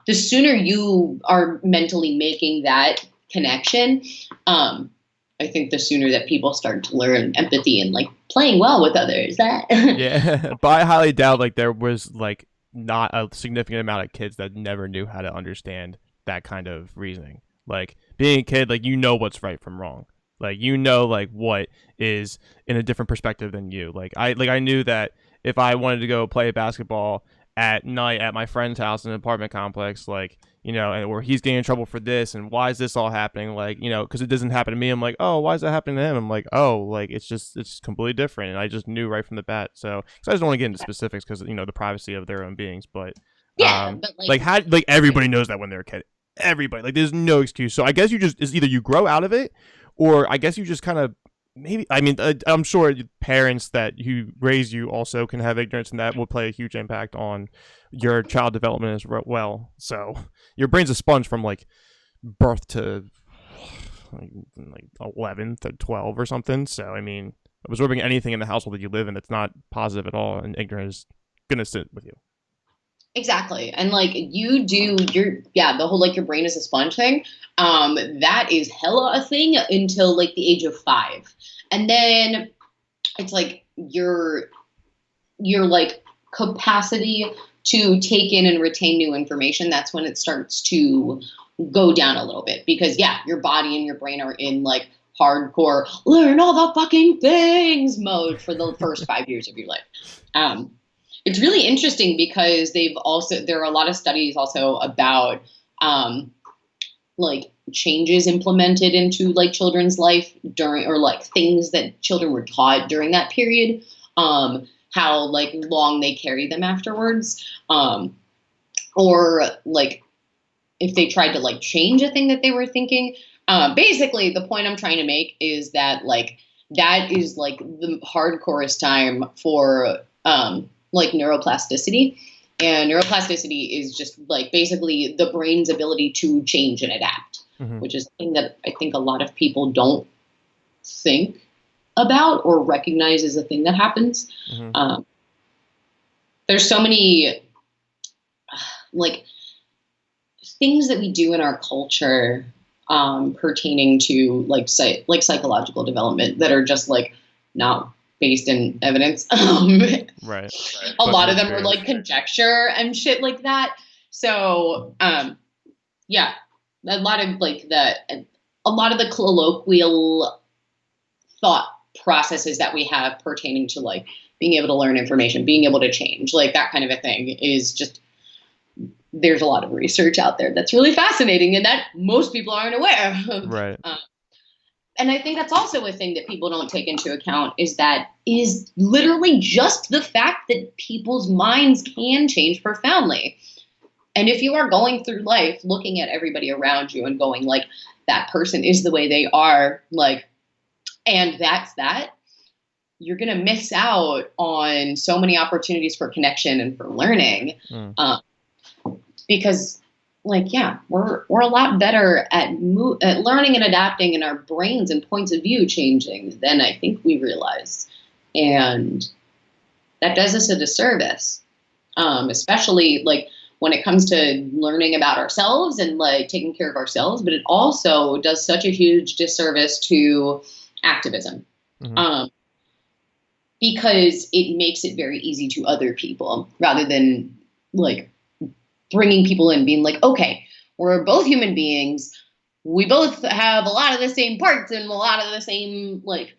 The sooner you are mentally making that connection, I think the sooner that people start to learn empathy and like playing well with others. Yeah, but I highly doubt like there was like not a significant amount of kids that never knew how to understand that kind of reasoning. Like being a kid, like you know what's right from wrong. Like you know like what is in a different perspective than you. Like I knew that if I wanted to go play basketball at night at my friend's house in an apartment complex, like, you know, and where he's getting in trouble for this and why is this all happening, like, you know, because it doesn't happen to me. I'm like, oh, why is that happening to him? I'm like, oh, like it's completely different, and I just knew right from the bat. So I just don't want to get into specifics because, you know, the privacy of their own beings, but but like how, like everybody knows that when they're a kid, everybody, like there's no excuse. So I guess it's either you grow out of it, or I guess you just kind of maybe, I mean, I'm sure parents that you raise you also can have ignorance, and that will play a huge impact on your child development as well. So your brain's a sponge from like birth to like 11 to 12 or something. So I mean, absorbing anything in the household that you live in that's not positive at all, and ignorance is gonna sit with you. Exactly. And like you do the whole like your brain is a sponge thing. That is hella a thing until like the age of 5. And then it's like your like capacity to take in and retain new information. That's when it starts to go down a little bit, because your body and your brain are in like hardcore learn all the fucking things mode for the first 5 years of your life. It's really interesting because there are a lot of studies also about like changes implemented into like children's life during, or like things that children were taught during that period, how like long they carry them afterwards, or like if they tried to like change a thing that they were thinking. Basically the point I'm trying to make is that like that is like the hardcorest time for like neuroplasticity. And neuroplasticity is just like basically the brain's ability to change and adapt, which is a thing that I think a lot of people don't think about or recognize as a thing that happens. There's so many like things that we do in our culture pertaining to like psychological development that are just like not based in evidence. Right. A lot of them are like conjecture and shit like that. So, a lot of the colloquial thought processes that we have pertaining to like being able to learn information, being able to change, like that kind of a thing is just, there's a lot of research out there that's really fascinating and that most people aren't aware of. Right. And I think that's also a thing that people don't take into account is literally just the fact that people's minds can change profoundly. And if you are going through life looking at everybody around you and going like, that person is the way they are, like and that's that, you're going to miss out on so many opportunities for connection and for learning. Because like, yeah, we're a lot better at learning and adapting, and our brains and points of view changing than I think we realize. And that does us a disservice, especially like when it comes to learning about ourselves and like taking care of ourselves, but it also does such a huge disservice to activism. Because it makes it very easy to other people rather than like bringing people in, being like, okay, we're both human beings. We both have a lot of the same parts and a lot of the same like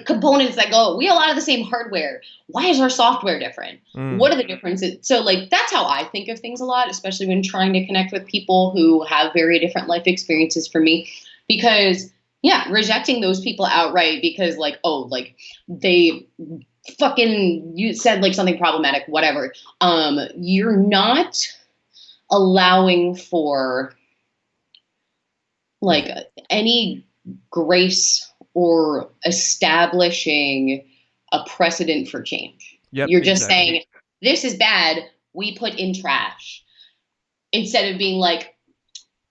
components that go. We have a lot of the same hardware. Why is our software different? What are the differences? So like that's how I think of things a lot, especially when trying to connect with people who have very different life experiences from me. Because yeah, rejecting those people outright because like, oh, like they fucking you said like something problematic, whatever. You're not allowing for like any grace or establishing a precedent for change. You're just saying this is bad, we put in trash, instead of being like,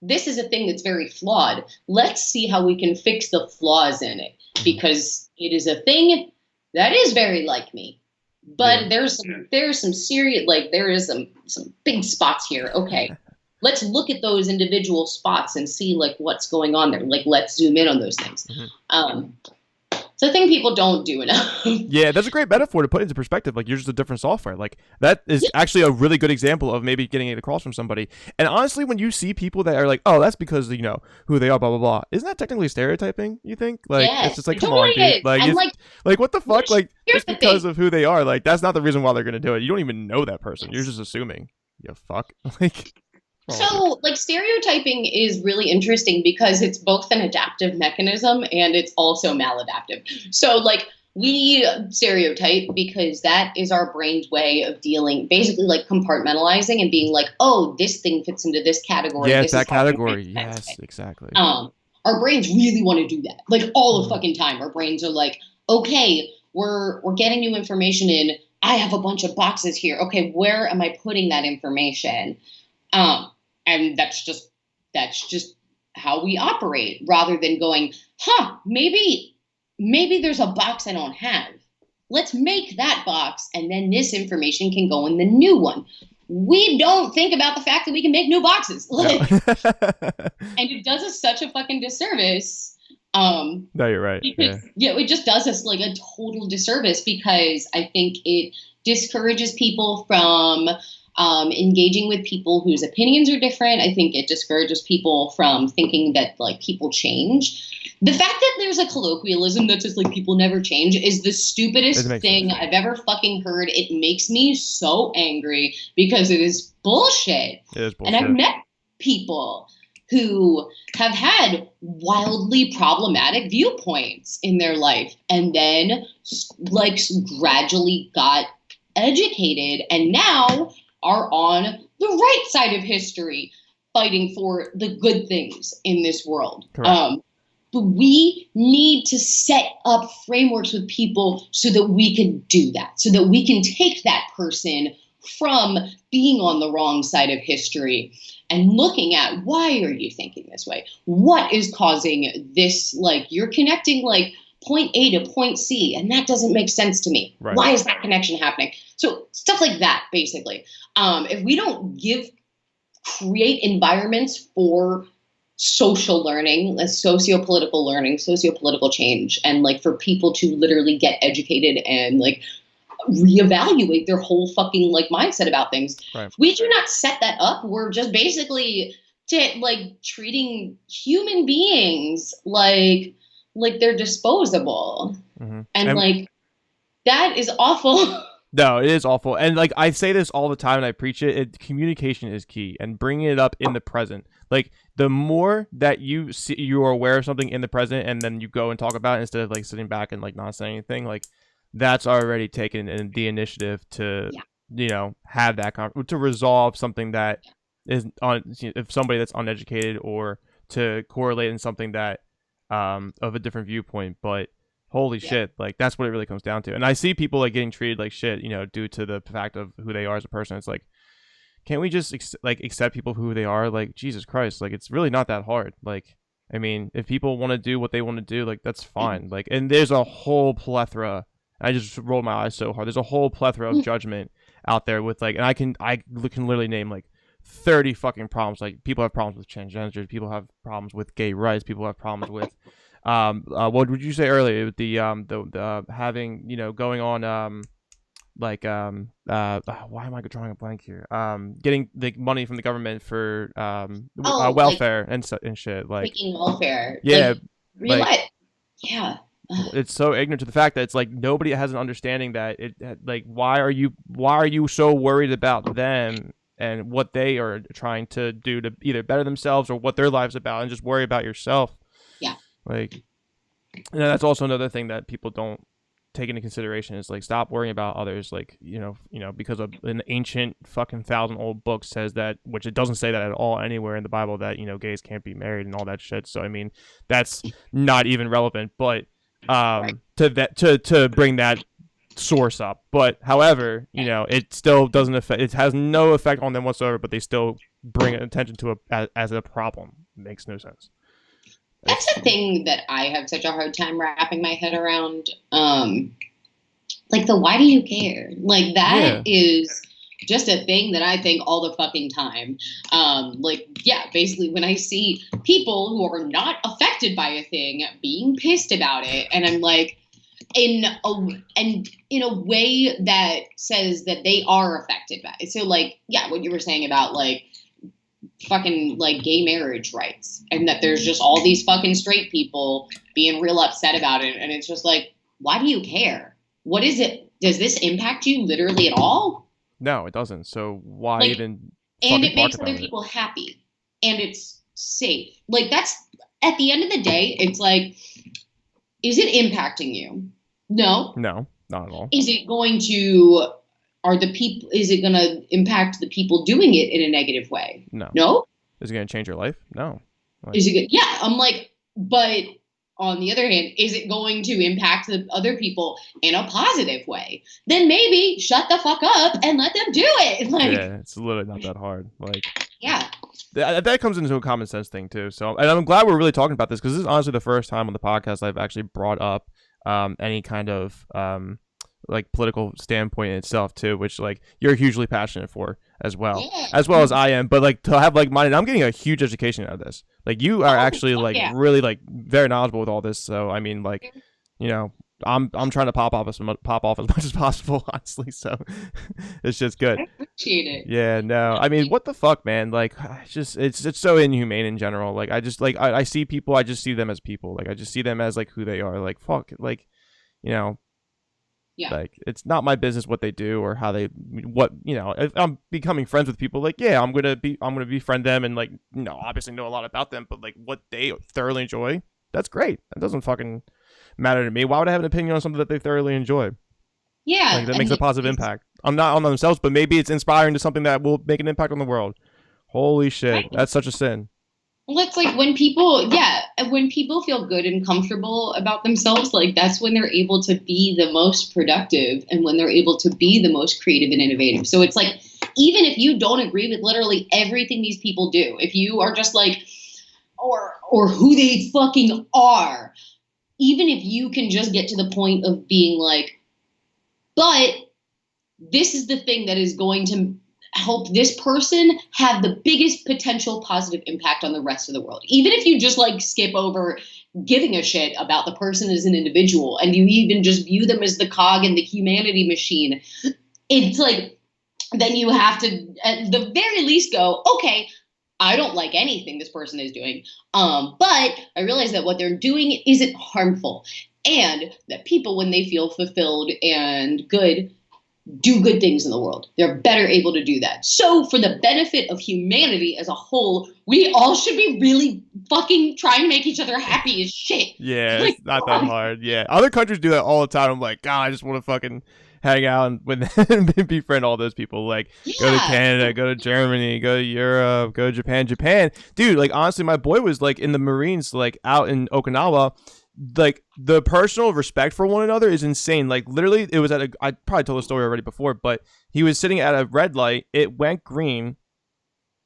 this is a thing that's very flawed. Let's see how we can fix the flaws in it, because it is a thing that is very like me. But there's some serious, like there is some big spots here. Okay, let's look at those individual spots and see like what's going on there. Like let's zoom in on those things. It's a thing people don't do enough. Yeah, that's a great metaphor to put into perspective. Like you're just a different software. Like that is actually a really good example of maybe getting it across from somebody. And honestly, when you see people that are like, oh, that's because you know who they are, blah blah blah, isn't that technically stereotyping? You think? Like it's just like, come on, dude. Like what the fuck? Like just because of who they are, like that's not the reason why they're gonna do it. You don't even know that person. You're just assuming. You fuck. Like. So, like, stereotyping is really interesting because it's both an adaptive mechanism and it's also maladaptive. So, like, we stereotype because that is our brain's way of dealing, basically, like, compartmentalizing and being like, oh, this thing fits into this category. Yeah, this that category. Yes, exactly. Our brains really want to do that. Like, all the fucking time. Our brains are like, okay, we're getting new information in. I have a bunch of boxes here. Okay, where am I putting that information? And that's just how we operate, rather than going, maybe there's a box I don't have. Let's make that box, and then this information can go in the new one. We don't think about the fact that we can make new boxes. Like, and it does us such a fucking disservice. No, you're right. Because, it just does us like a total disservice, because I think it discourages people from engaging with people whose opinions are different. I think it discourages people from thinking that like people change. The fact that there's a colloquialism that's just like people never change is the stupidest thing I've ever fucking heard. It makes me so angry because it is bullshit. It is bullshit. And I've met people who have had wildly problematic viewpoints in their life and then like gradually got educated and now are on the right side of history, fighting for the good things in this world. But we need to set up frameworks with people so that we can do that, so that we can take that person from being on the wrong side of history and looking at, why are you thinking this way? What is causing this? Like, you're connecting like point A to point C, and that doesn't make sense to me. Right. Why is that connection happening? So stuff like that, basically. If we don't create environments for social learning, socio-political learning, socio-political change, and like for people to literally get educated and like reevaluate their whole fucking like mindset about things. Right. We do not set that up. We're just basically treating human beings like they're disposable. And like that is awful. No, it is awful. And like I say this all the time and I preach it, communication is key, and bringing it up in the present. Like the more that you are aware of something in the present and then you go and talk about it instead of like sitting back and like not saying anything, like that's already taken in the initiative to have that to resolve something that is on if somebody that's uneducated, or to correlate in something that of a different viewpoint, but holy Yeah. shit, like that's what it really comes down to. And I see people like getting treated like shit, due to the fact of who they are as a person. It's like, can't we just accept people for who they are? Like, Jesus Christ, like it's really not that hard. Like, I mean, if people want to do what they want to do, like that's fine. Like, and there's a whole plethora. I just rolled my eyes so hard. There's a whole plethora of judgment out there with like, and I can literally name like 30 fucking problems. Like, people have problems with transgenders. People have problems with gay rights. People have problems with what would you say earlier? The having, going on why am I drawing a blank here? Getting the money from the government for welfare and shit. Like, taking welfare. yeah, Like, yeah. It's so ignorant to the fact that it's like nobody has an understanding that like why are you so worried about them and what they are trying to do to either better themselves or what their lives about, and just worry about yourself. Yeah. Like, and that's also another thing that people don't take into consideration is like, stop worrying about others. Like, because of an ancient fucking 1,000-old book says that, which it doesn't say that at all anywhere in the Bible, that gays can't be married and all that shit. So I mean, that's not even relevant. But to bring that source up, but however, it still doesn't affect. It has no effect on them whatsoever. But they still bring attention to it as a problem. It makes no sense. That's the thing that I have such a hard time wrapping my head around. Like the why do you care? Like that is just a thing that I think all the fucking time. Basically when I see people who are not affected by a thing being pissed about it, and I'm like, in a way that says that they are affected by it. So like, yeah, what you were saying about like fucking like gay marriage rights, and that there's just all these fucking straight people being real upset about it, and it's just like, why do you care? What is it? Does this impact you literally at all? No, it doesn't. So why like, even? And it makes other people happy, and it's safe. Like, that's at the end of the day, it's like, is it impacting you? No, not at all. Is it going to? Is it going to impact the people doing it in a negative way? No. Is it going to change your life? No. Is it good? Yeah. I'm like, but on the other hand, is it going to impact the other people in a positive way? Then maybe shut the fuck up and let them do it. Like, yeah, it's literally not that hard. Like, yeah. That comes into a common sense thing too. So, and I'm glad we're really talking about this, because this is honestly the first time on the podcast I've actually brought up any kind of like political standpoint in itself too, which like you're hugely passionate for as well as I am. But like, to have like mine, I'm getting a huge education out of this. Like, you are actually like really like very knowledgeable with all this. So I mean, like, I'm trying to pop off as much as possible, honestly. So it's just good. I appreciate it. Yeah, no, I mean, what the fuck, man? Like, it's so inhumane in general. Like, I just like I see people, I just see them as people. Like, I just see them as like who they are. Like, fuck, like, Yeah. Like, it's not my business what they do or how they, if I'm becoming friends with people, like, yeah, I'm gonna befriend them and like, obviously know a lot about them, but like what they thoroughly enjoy, that's great. That doesn't fucking matter to me. Why would I have an opinion on something that they thoroughly enjoy? Yeah. Like, that makes a positive impact. I'm not on themselves, but maybe it's inspiring to something that will make an impact on the world. Holy shit. Right. That's such a sin. Well, it's like when people feel good and comfortable about themselves, like that's when they're able to be the most productive and when they're able to be the most creative and innovative. So it's like, even if you don't agree with literally everything these people do, if you are just like, or who they fucking are, even if you can just get to the point of being like, but this is the thing that is going to help this person have the biggest potential positive impact on the rest of the world. Even if you just like skip over giving a shit about the person as an individual and you even just view them as the cog in the humanity machine, it's like, then you have to at the very least go, okay, I don't like anything this person is doing, but I realize that what they're doing isn't harmful, and that people, when they feel fulfilled and good, do good things in the world. They're better able to do that. So for the benefit of humanity as a whole, we all should be really fucking trying to make each other happy as shit. Yeah, like, it's not that hard. Yeah. Other countries do that all the time. I'm like, God, I just want to fucking hang out and befriend all those people. Like, go to Yeah. Canada, go to Germany, go to Europe, go to Japan. Dude, like, honestly, my boy was like in the Marines, like out in Okinawa. Like, the personal respect for one another is insane. Like, literally, it was I probably told the story already before, but he was sitting at a red light. It went green.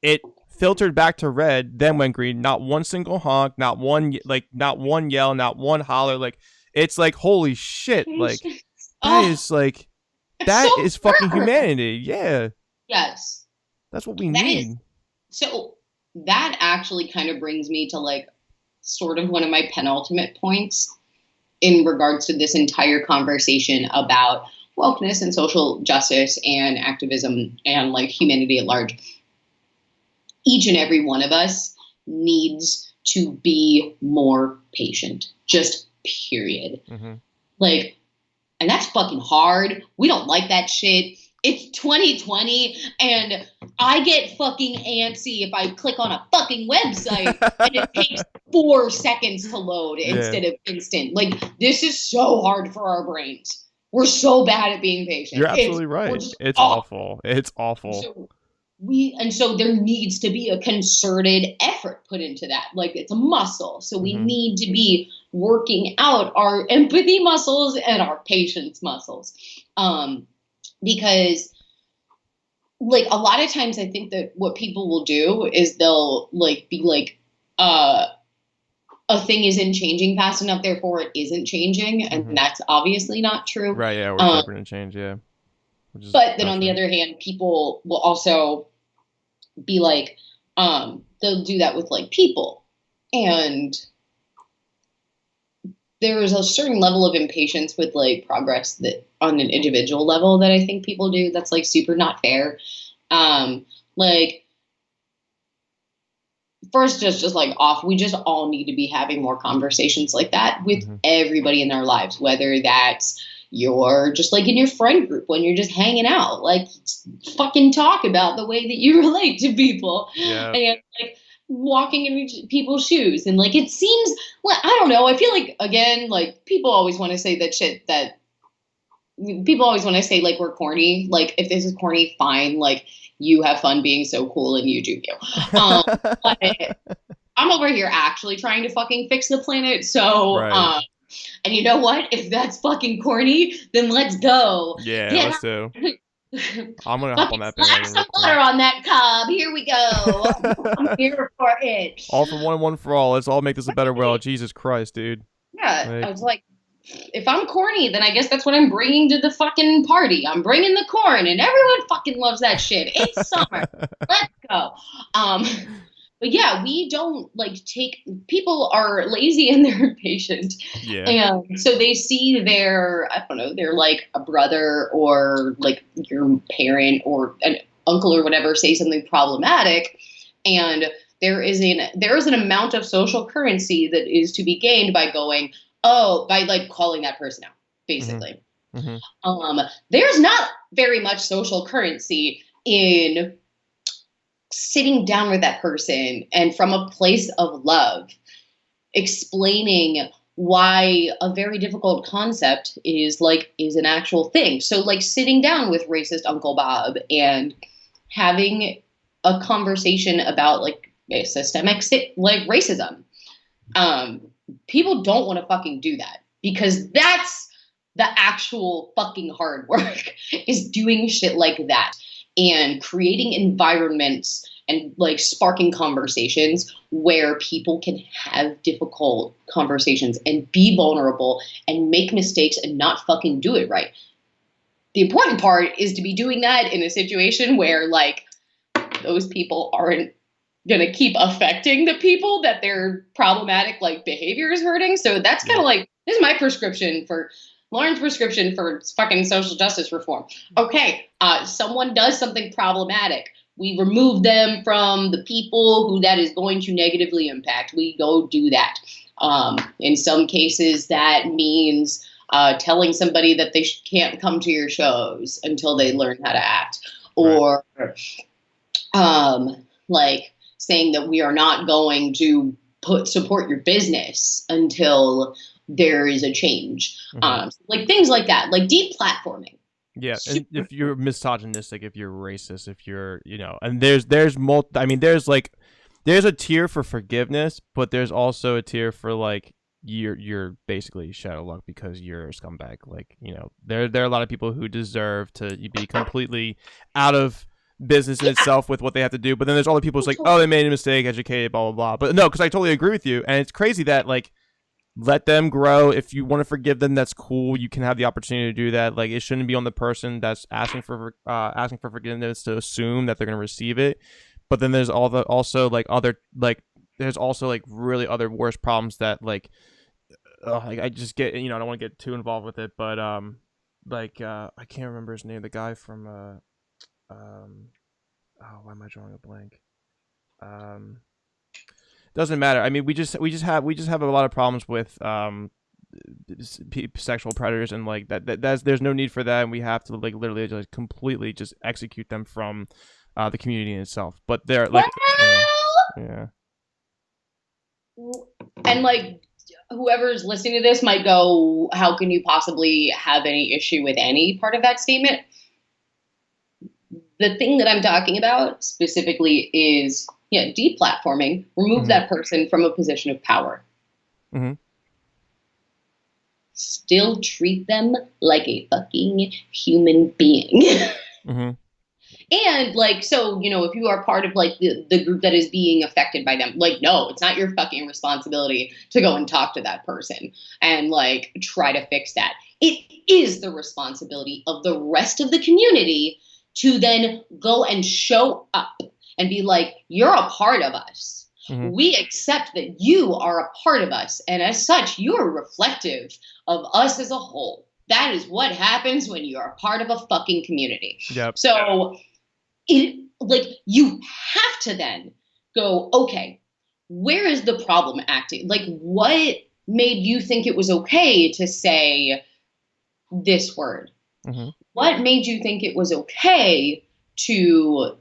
It filtered back to red, then went green. Not one single honk, not one yell, not one holler. Like, it's like, holy shit! Like, that Oh, is like, it's that so is fucking rare. humanity. Yeah, Yes. that's what we That need. is so that actually kind of brings me to like sort of one of my penultimate points in regards to this entire conversation about wokeness and social justice and activism and like humanity at large. Each and every one of us needs to be more patient. Just period. Mm-hmm. Like, and that's fucking hard. We don't like that shit. It's 2020 and I get fucking antsy if I click on a fucking website and it takes 4 seconds to load Yeah. instead of instant. Like, this is so hard for our brains. We're so bad at being patient. You're absolutely right. It's awful. It's awful. So there needs to be a concerted effort put into that. Like, it's a muscle. So we need to be working out our empathy muscles and our patience muscles. Because like a lot of times I think that what people will do is they'll like be like, a thing isn't changing fast enough, therefore it isn't changing. And that's obviously not true. Right, yeah, we're interpreting change, yeah. But then on the other hand, people will also be like, they'll do that with like people. And there is a certain level of impatience with like progress that on an individual level that I think people do that's like super not fair. Like, first, just like off, we just all need to be having more conversations like that with everybody in our lives, whether that's you're just like in your friend group when you're just hanging out, like fucking talk about the way that you relate to people. Yeah. And like walking in people's shoes. And like, it seems, well, I don't know. I feel like, again, like people always want to say that shit that people always want to say like we're corny. Like, if this is corny, fine. Like, you have fun being so cool and you do you. But I'm over here actually trying to fucking fix the planet. So, Right. And you know what? If that's fucking corny, then let's go. Yeah, Get let's do. I'm gonna hop on that slap bandwagon some real quick. butter on that cob. Here we go. I'm here for it. All for one, one for all. Let's all make this a better world. Jesus Christ, dude. Yeah, Like, I was like, if I'm corny, then I guess that's what I'm bringing to the fucking party. I'm bringing the corn, and everyone fucking loves that shit. It's summer. Let's go. But yeah, we don't like people are lazy and they're impatient. yeah. And so they see their, I don't know, they're like a brother or like your parent or an uncle or whatever say something problematic. And there is an amount of social currency that is to be gained by going, by like calling that person out, basically. There's not very much social currency in sitting down with that person and from a place of love, explaining why a very difficult concept is an actual thing. So like sitting down with racist Uncle Bob and having a conversation about like systemic like racism. People don't want to fucking do that because that's the actual fucking hard work is doing shit like that and creating environments and like sparking conversations where people can have difficult conversations and be vulnerable and make mistakes and not fucking do it right. The important part is to be doing that in a situation where like those people aren't going to keep affecting the people that their problematic like behavior is hurting. So that's kind of like, this is my prescription for Lauren's prescription for fucking social justice reform. Okay, someone does something problematic. We remove them from the people who that is going to negatively impact. We go do that. In some cases, that means telling somebody that they can't come to your shows until they learn how to act. Or like saying that we are not going to support your business until there is a change. Like things like that, like deep platforming. Yeah, and if you're misogynistic, if you're racist, if you're, and there's a tier for forgiveness, but there's also a tier for like you're basically shadow luck because you're a scumbag. Like, there are a lot of people who deserve to be completely out of business in itself with what they have to do, but then there's other people who's like, oh, they made a mistake, educated, blah blah blah. But no, because I totally agree with you, and it's crazy that like let them grow. If you want to forgive them, that's cool. You can have the opportunity to do that. Like, it shouldn't be on the person that's asking for forgiveness to assume that they're going to receive it. But then there's there's also like really other worse problems that like I just get, I don't want to get too involved with it, but I can't remember his name, the guy from why am I drawing a blank? Doesn't matter. I mean, we just have a lot of problems with sexual predators, and like there's no need for that, and we have to like literally just completely just execute them from the community in itself. But they're like, yeah. And like, whoever's listening to this might go, how can you possibly have any issue with any part of that statement? The thing that I'm talking about specifically is, deplatforming. Remove that person from a position of power. Mm-hmm. Still treat them like a fucking human being. Mm-hmm. And like, so, if you are part of like the group that is being affected by them, like, no, it's not your fucking responsibility to go and talk to that person and like try to fix that. It is the responsibility of the rest of the community to then go and show up and be like, you're a part of us. Mm-hmm. We accept that you are a part of us. And as such, you're reflective of us as a whole. That is what happens when you are a part of a fucking community. Yep. So you have to then go, okay, where is the problem acting? Like, what made you think it was okay to say this word? Mm-hmm. What made you think it was okay to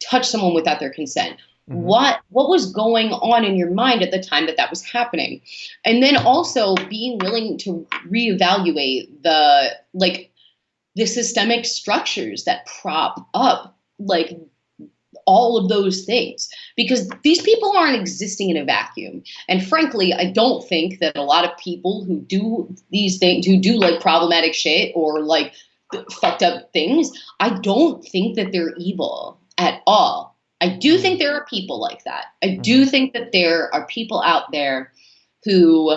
touch someone without their consent? Mm-hmm. What was going on in your mind at the time that was happening? And then also being willing to reevaluate the systemic structures that prop up like all of those things, because these people aren't existing in a vacuum. And frankly, I don't think that a lot of people who do these things, who do like problematic shit or like fucked up things, I don't think that they're evil at all. I do think there are people like that. I do think that there are people out there who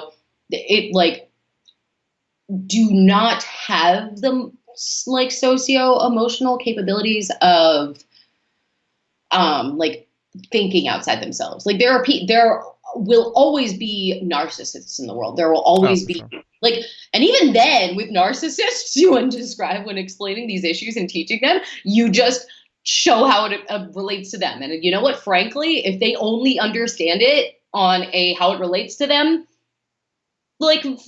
do not have the like socio-emotional capabilities of thinking outside themselves. Like, there will always be narcissists in the world. There will always be sure. And even then with narcissists, you want to describe when explaining these issues and teaching them, you just show how it relates to them. And you know what, frankly, if they only understand it on a how it relates to them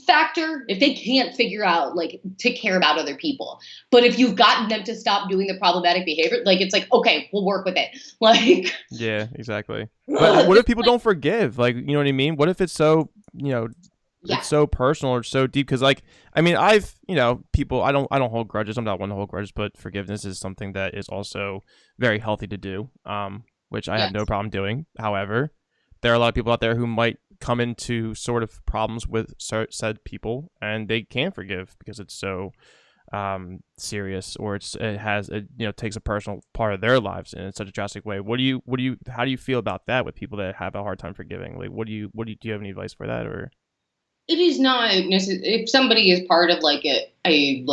factor, if they can't figure out to care about other people, but if you've gotten them to stop doing the problematic behavior, it's okay, we'll work with it. Yeah, exactly. But what if people don't forgive? You know what I mean? What if it's so, it's so personal or so deep? Because I've people, I don't hold grudges. I'm not one to hold grudges, but forgiveness is something that is also very healthy to do, which I have no problem doing. However, there are a lot of people out there who might come into sort of problems with said people, and they can't forgive because it's so serious, or it takes a personal part of their lives in such a drastic way. How do you feel about that with people that have a hard time forgiving? Do you have any advice for that? Or it is not necessary. If somebody is part of a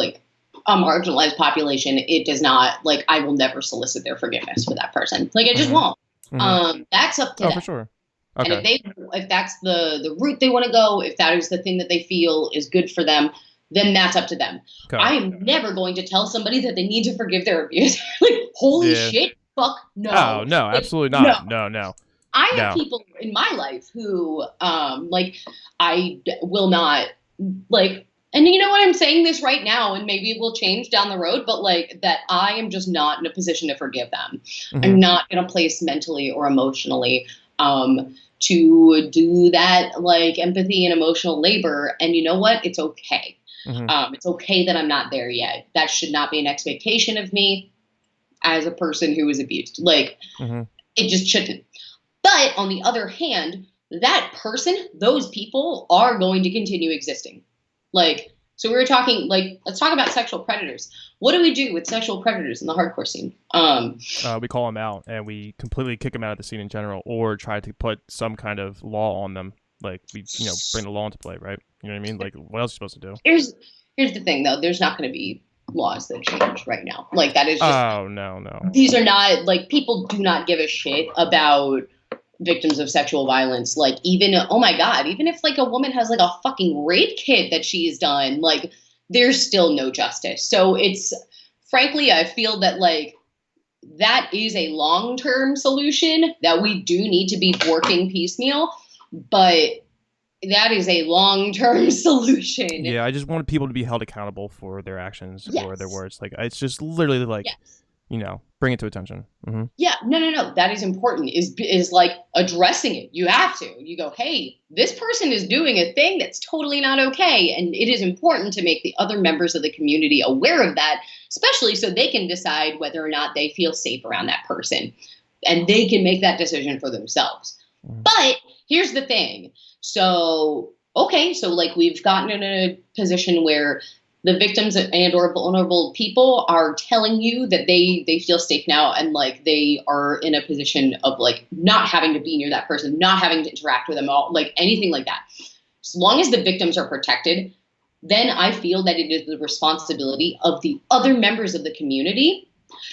marginalized population, it does not I will never solicit their forgiveness for that person. I just won't. Mm-hmm. That's up to them. For sure. Okay. And if that's the route they want to go, if that is the thing that they feel is good for them, then that's up to them. Okay. I am never going to tell somebody that they need to forgive their abuse. Holy shit, fuck no. Oh, no, absolutely not. No. I have people in my life who, I will not, and you know what, I'm saying this right now, and maybe it will change down the road, but that I am just not in a position to forgive them. Mm-hmm. I'm not in a place mentally or emotionally to do that empathy and emotional labor. And you know what? It's okay. It's okay that I'm not there yet. That should not be an expectation of me as a person who is abused. Like, it just shouldn't. But on the other hand, that person, those people are going to continue existing. Like, so we were talking, like, let's talk about sexual predators. What do we do with sexual predators in the hardcore scene? We call them out and we completely kick them out of the scene in general, or try to put some kind of law on them. Like, we, bring the law into play, right? You know what I mean? Like, what else are you supposed to do? Here's the thing, though. There's not going to be laws that change right now. Like, that is just... Oh, no. These are not, like, people do not give a shit about victims of sexual violence. Like, even, oh my God, even if, like, a woman has, like, a fucking rape kit that she's done, like, there's still no justice. So it's, frankly, I feel that, like, that is a long-term solution that we do need to be working piecemeal, but that is a long-term solution. Yeah, I just wanted people to be held accountable for their actions or their words. Like, it's just literally like, bring it to attention. Yeah, no. That is important, is like addressing it. You have to. You go, hey, this person is doing a thing that's totally not okay. And it is important to make the other members of the community aware of that, especially so they can decide whether or not they feel safe around that person. And they can make that decision for themselves. But here's the thing. So, okay, so like we've gotten in a position where the victims and or vulnerable people are telling you that they feel safe now, and like they are in a position of like not having to be near that person, not having to interact with them all, like anything like that. As long as the victims are protected, then I feel that it is the responsibility of the other members of the community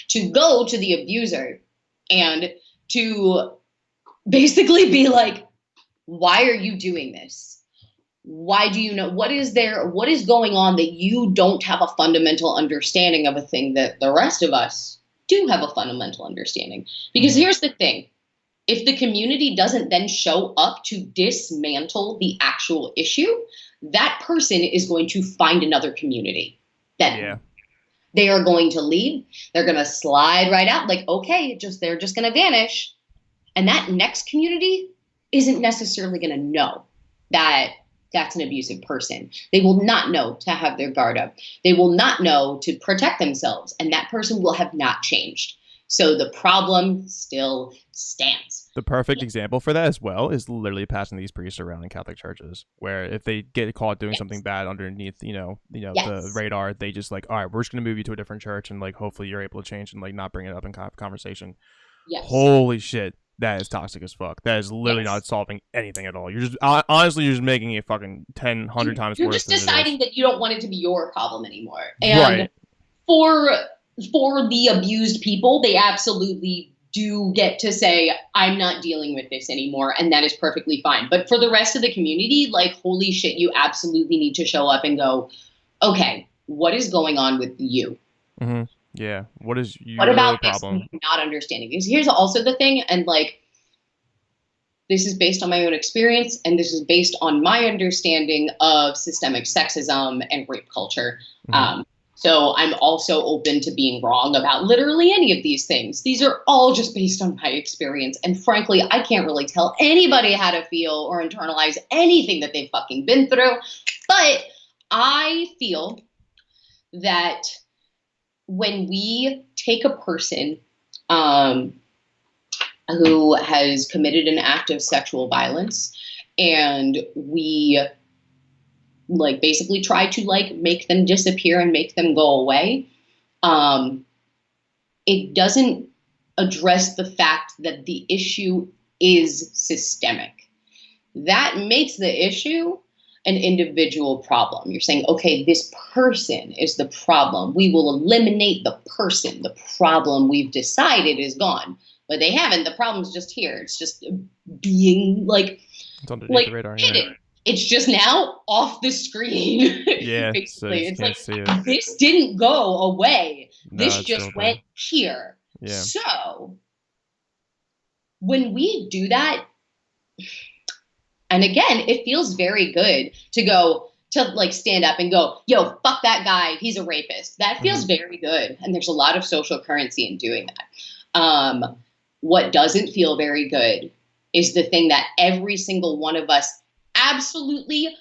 to go to the abuser and to basically be like, why are you doing this? Why do you know what is going on that you don't have a fundamental understanding of a thing that the rest of us do have a fundamental understanding? Because here's the thing. If the community doesn't then show up to dismantle the actual issue, that person is going to find another community. They are going to leave. They're going to slide right out. Like, okay, they're just going to vanish. And that next community isn't necessarily going to know that that's an abusive person. They will not know to have their guard up. They will not know to protect themselves. And that person will have not changed. So the problem still stands. The perfect example for that as well is literally passing these priests around in Catholic churches, where if they get caught doing something bad underneath, the radar, they just like, all right, we're just going to move you to a different church, and like hopefully you're able to change and like not bring it up in conversation. Yes. Holy shit, that is toxic as fuck. That is literally not solving anything at all. You're just honestly, you're just making it fucking 10, 100 times you're worse. You're just deciding that you don't want it to be your problem anymore. And for the abused people, they absolutely do get to say, I'm not dealing with this anymore, and that is perfectly fine. But for the rest of the community, like, holy shit, you absolutely need to show up and go, okay, what is going on with you? Mm-hmm. Yeah, what is your what about problem? This not understanding? Because here's also the thing, and like, this is based on my own experience, and this is based on my understanding of systemic sexism and rape culture. Mm-hmm. So I'm also open to being wrong about literally any of these things. These are all just based on my experience. And frankly, I can't really tell anybody how to feel or internalize anything that they've fucking been through. But I feel that when we take a person who has committed an act of sexual violence and we like basically try to like make them disappear and make them go away, it doesn't address the fact that the issue is systemic. That makes the issue an individual problem. You're saying, okay, this person is the problem. We will eliminate the person. The problem we've decided is gone. But they haven't. The problem's just here. It's just being like the radar, hidden. It's just now off the screen. Yeah, basically. So it's like, this didn't go away. No, this just went here. Yeah. So when we do that, and again, it feels very good to go to like stand up and go, yo, fuck that guy. He's a rapist. That feels very good. And there's a lot of social currency in doing that. What doesn't feel very good is the thing that every single one of us absolutely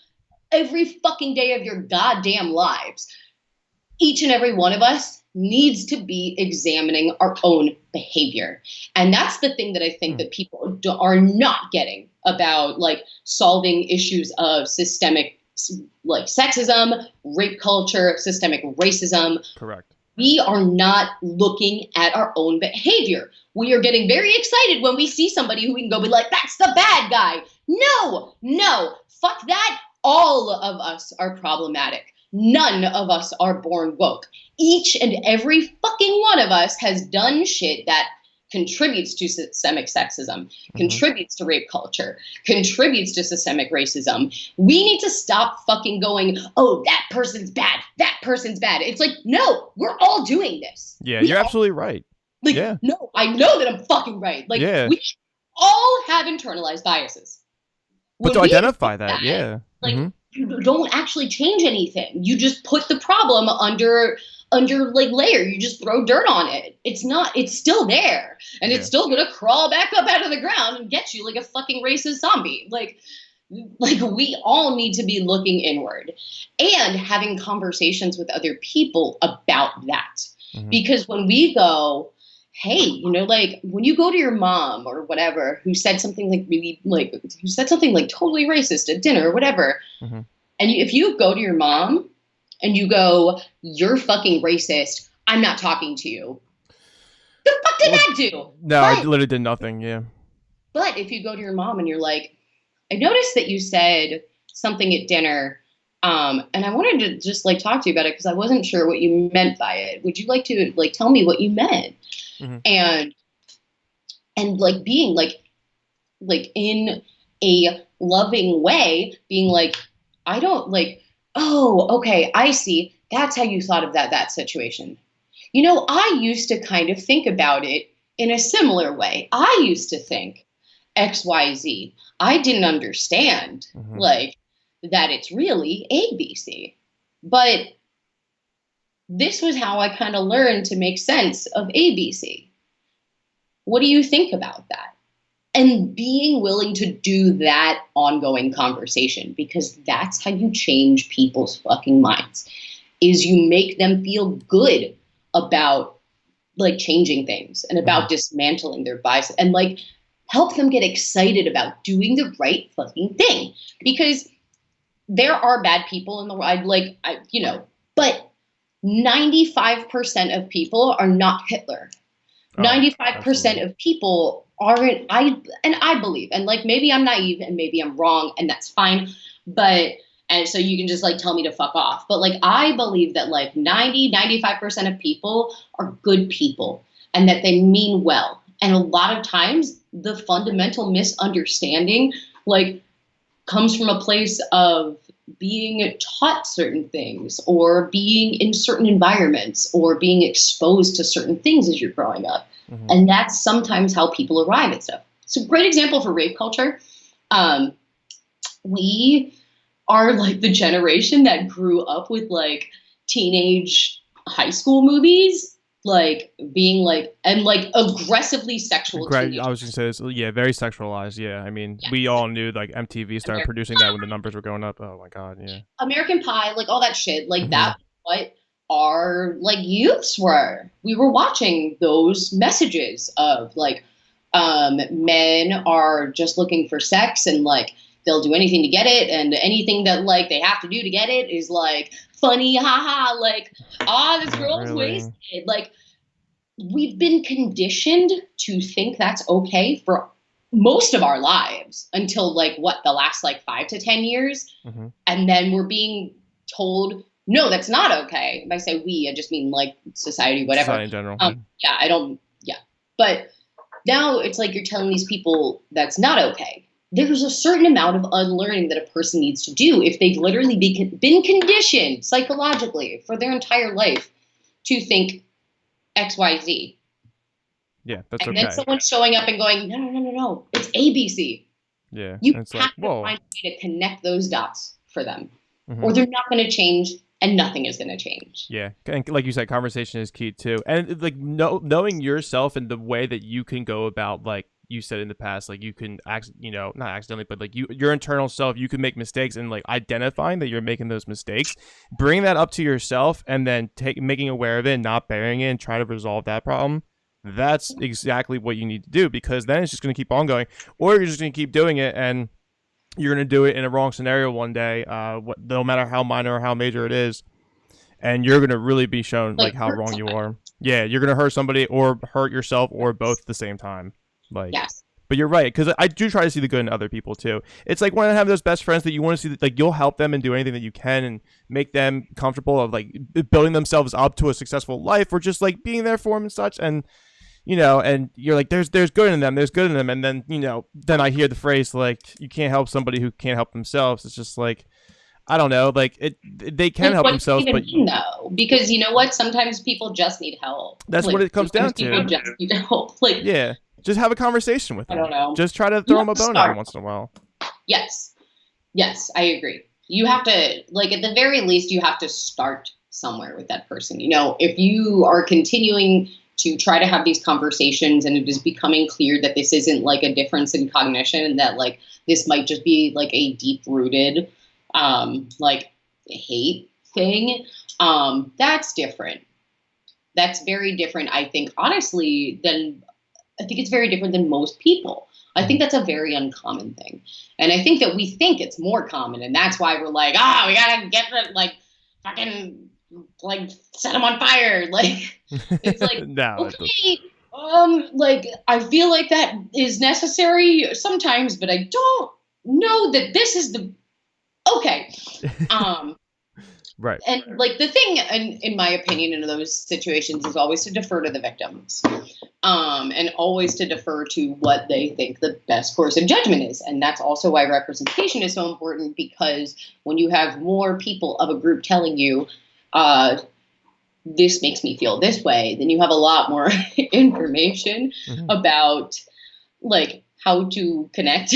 every fucking day of your goddamn lives, each and every one of us needs to be examining our own behavior. And that's the thing that I think that people are not getting about like solving issues of systemic like sexism, rape culture, systemic racism. Correct. We are not looking at our own behavior. We are getting very excited when we see somebody who we can go be like, that's the bad guy. No, fuck that. All of us are problematic. None of us are born woke. Each and every fucking one of us has done shit that contributes to systemic sexism, contributes to rape culture, contributes to systemic racism. We need to stop fucking going, oh, that person's bad. That person's bad. It's like, no, we're all doing this. Yeah, you're absolutely right. Like, yeah. No, I know that I'm fucking right. Like, we all have internalized biases. But to identify that, like, you don't actually change anything. You just put the problem under like layer. You just throw dirt on it. It's still there. And it's still gonna crawl back up out of the ground and get you like a fucking racist zombie. Like we all need to be looking inward and having conversations with other people about that. Because when we go, hey, you know, like when you go to your mom or whatever who said something like who said something like totally racist at dinner or whatever, and if you go to your mom and you go, you're fucking racist, I'm not talking to you. The fuck did that do? No, I literally did nothing, But if you go to your mom and you're like, I noticed that you said something at dinner, and I wanted to just like talk to you about it because I wasn't sure what you meant by it. Would you like to like tell me what you meant? And like being like in a loving way, being like, I don't like, oh, okay, I see. That's how you thought of that situation. You know, I used to kind of think about it in a similar way. I used to think XYZ. I didn't understand like that it's really ABC. But this was how I kind of learned to make sense of ABC. What do you think about that? And being willing to do that ongoing conversation, because that's how you change people's fucking minds, is you make them feel good about like changing things and about dismantling their bias and like help them get excited about doing the right fucking thing. Because there are bad people in the world, but 95% of people are not Hitler. 95% of people aren't, I believe, and like maybe I'm naive and maybe I'm wrong and that's fine, and so you can just like tell me to fuck off. But like I believe that like 95% of people are good people and that they mean well. And a lot of times the fundamental misunderstanding like comes from a place of being taught certain things or being in certain environments or being exposed to certain things as you're growing up. And that's sometimes how people arrive at stuff. So great example for rape culture. We are like the generation that grew up with like teenage high school movies, like being like, and like aggressively sexual. Right. I was going to say this. Yeah. Very sexualized. Yeah. I mean, we all knew like MTV started producing that when the numbers were going up. Oh my God. Yeah. American Pie, like all that shit, like that. What our like youths were. We were watching those messages of like men are just looking for sex and like they'll do anything to get it, and anything that like they have to do to get it is like funny, haha, like this girl's wasted. Like we've been conditioned to think that's okay for most of our lives until like the last like 5 to 10 years, and then we're being told, no, that's not okay. If I say we, I just mean like society, whatever. Society in general. But now it's like you're telling these people that's not okay. There's a certain amount of unlearning that a person needs to do if they've literally been conditioned psychologically for their entire life to think XYZ. Yeah, that's and okay. And then someone showing up and going, no, it's ABC. Yeah. You have to find a way to connect those dots for them. Or they're not going to change and nothing is going to change. Yeah. And like you said, conversation is key too. And like knowing yourself and the way that you can go about like you said in the past, like you can not accidentally, but like your internal self, you can make mistakes, and like identifying that you're making those mistakes, bring that up to yourself, and then making aware of it, and not burying it, and try to resolve that problem. That's exactly what you need to do, because then it's just going to keep on going, or you're just going to keep doing it, and you're going to do it in a wrong scenario one day, no matter how minor or how major it is, and you're going to really be shown like how wrong you are. Yeah, you're going to hurt somebody or hurt yourself or both at the same time. Like, yes. But you're right, because I do try to see the good in other people too. It's like when I have those best friends that you want to see, that like you'll help them and do anything that you can and make them comfortable of like building themselves up to a successful life, or just like being there for them and such. And and you're like, there's good in them, and then then I hear the phrase like, you can't help somebody who can't help themselves. It's just like, I don't know, like they can help themselves, but no, because you know what? Sometimes people just need help. That's what it comes down to. People just need help. Like, yeah, just have a conversation with them. I don't know. Just try to throw them a bone every once in a while. Yes, I agree. You have to, like, at the very least, you have to start somewhere with that person. If you are continuing to try to have these conversations and it is becoming clear that this isn't like a difference in cognition, and that like this might just be like a deep rooted like hate thing, that's different. That's very different, I think, honestly, I think it's very different than most people. I think that's a very uncommon thing. And I think that we think it's more common, and that's why we're like, we gotta get the, like, fucking, like, set them on fire. Like, it's like, no, okay, like, I feel like that is necessary sometimes, but I don't know that this is the, okay. Right. And like the thing, in my opinion, in those situations is always to defer to the victims, and always to defer to what they think the best course of judgment is. And that's also why representation is so important, because when you have more people of a group telling you, this makes me feel this way, then you have a lot more information about like how to connect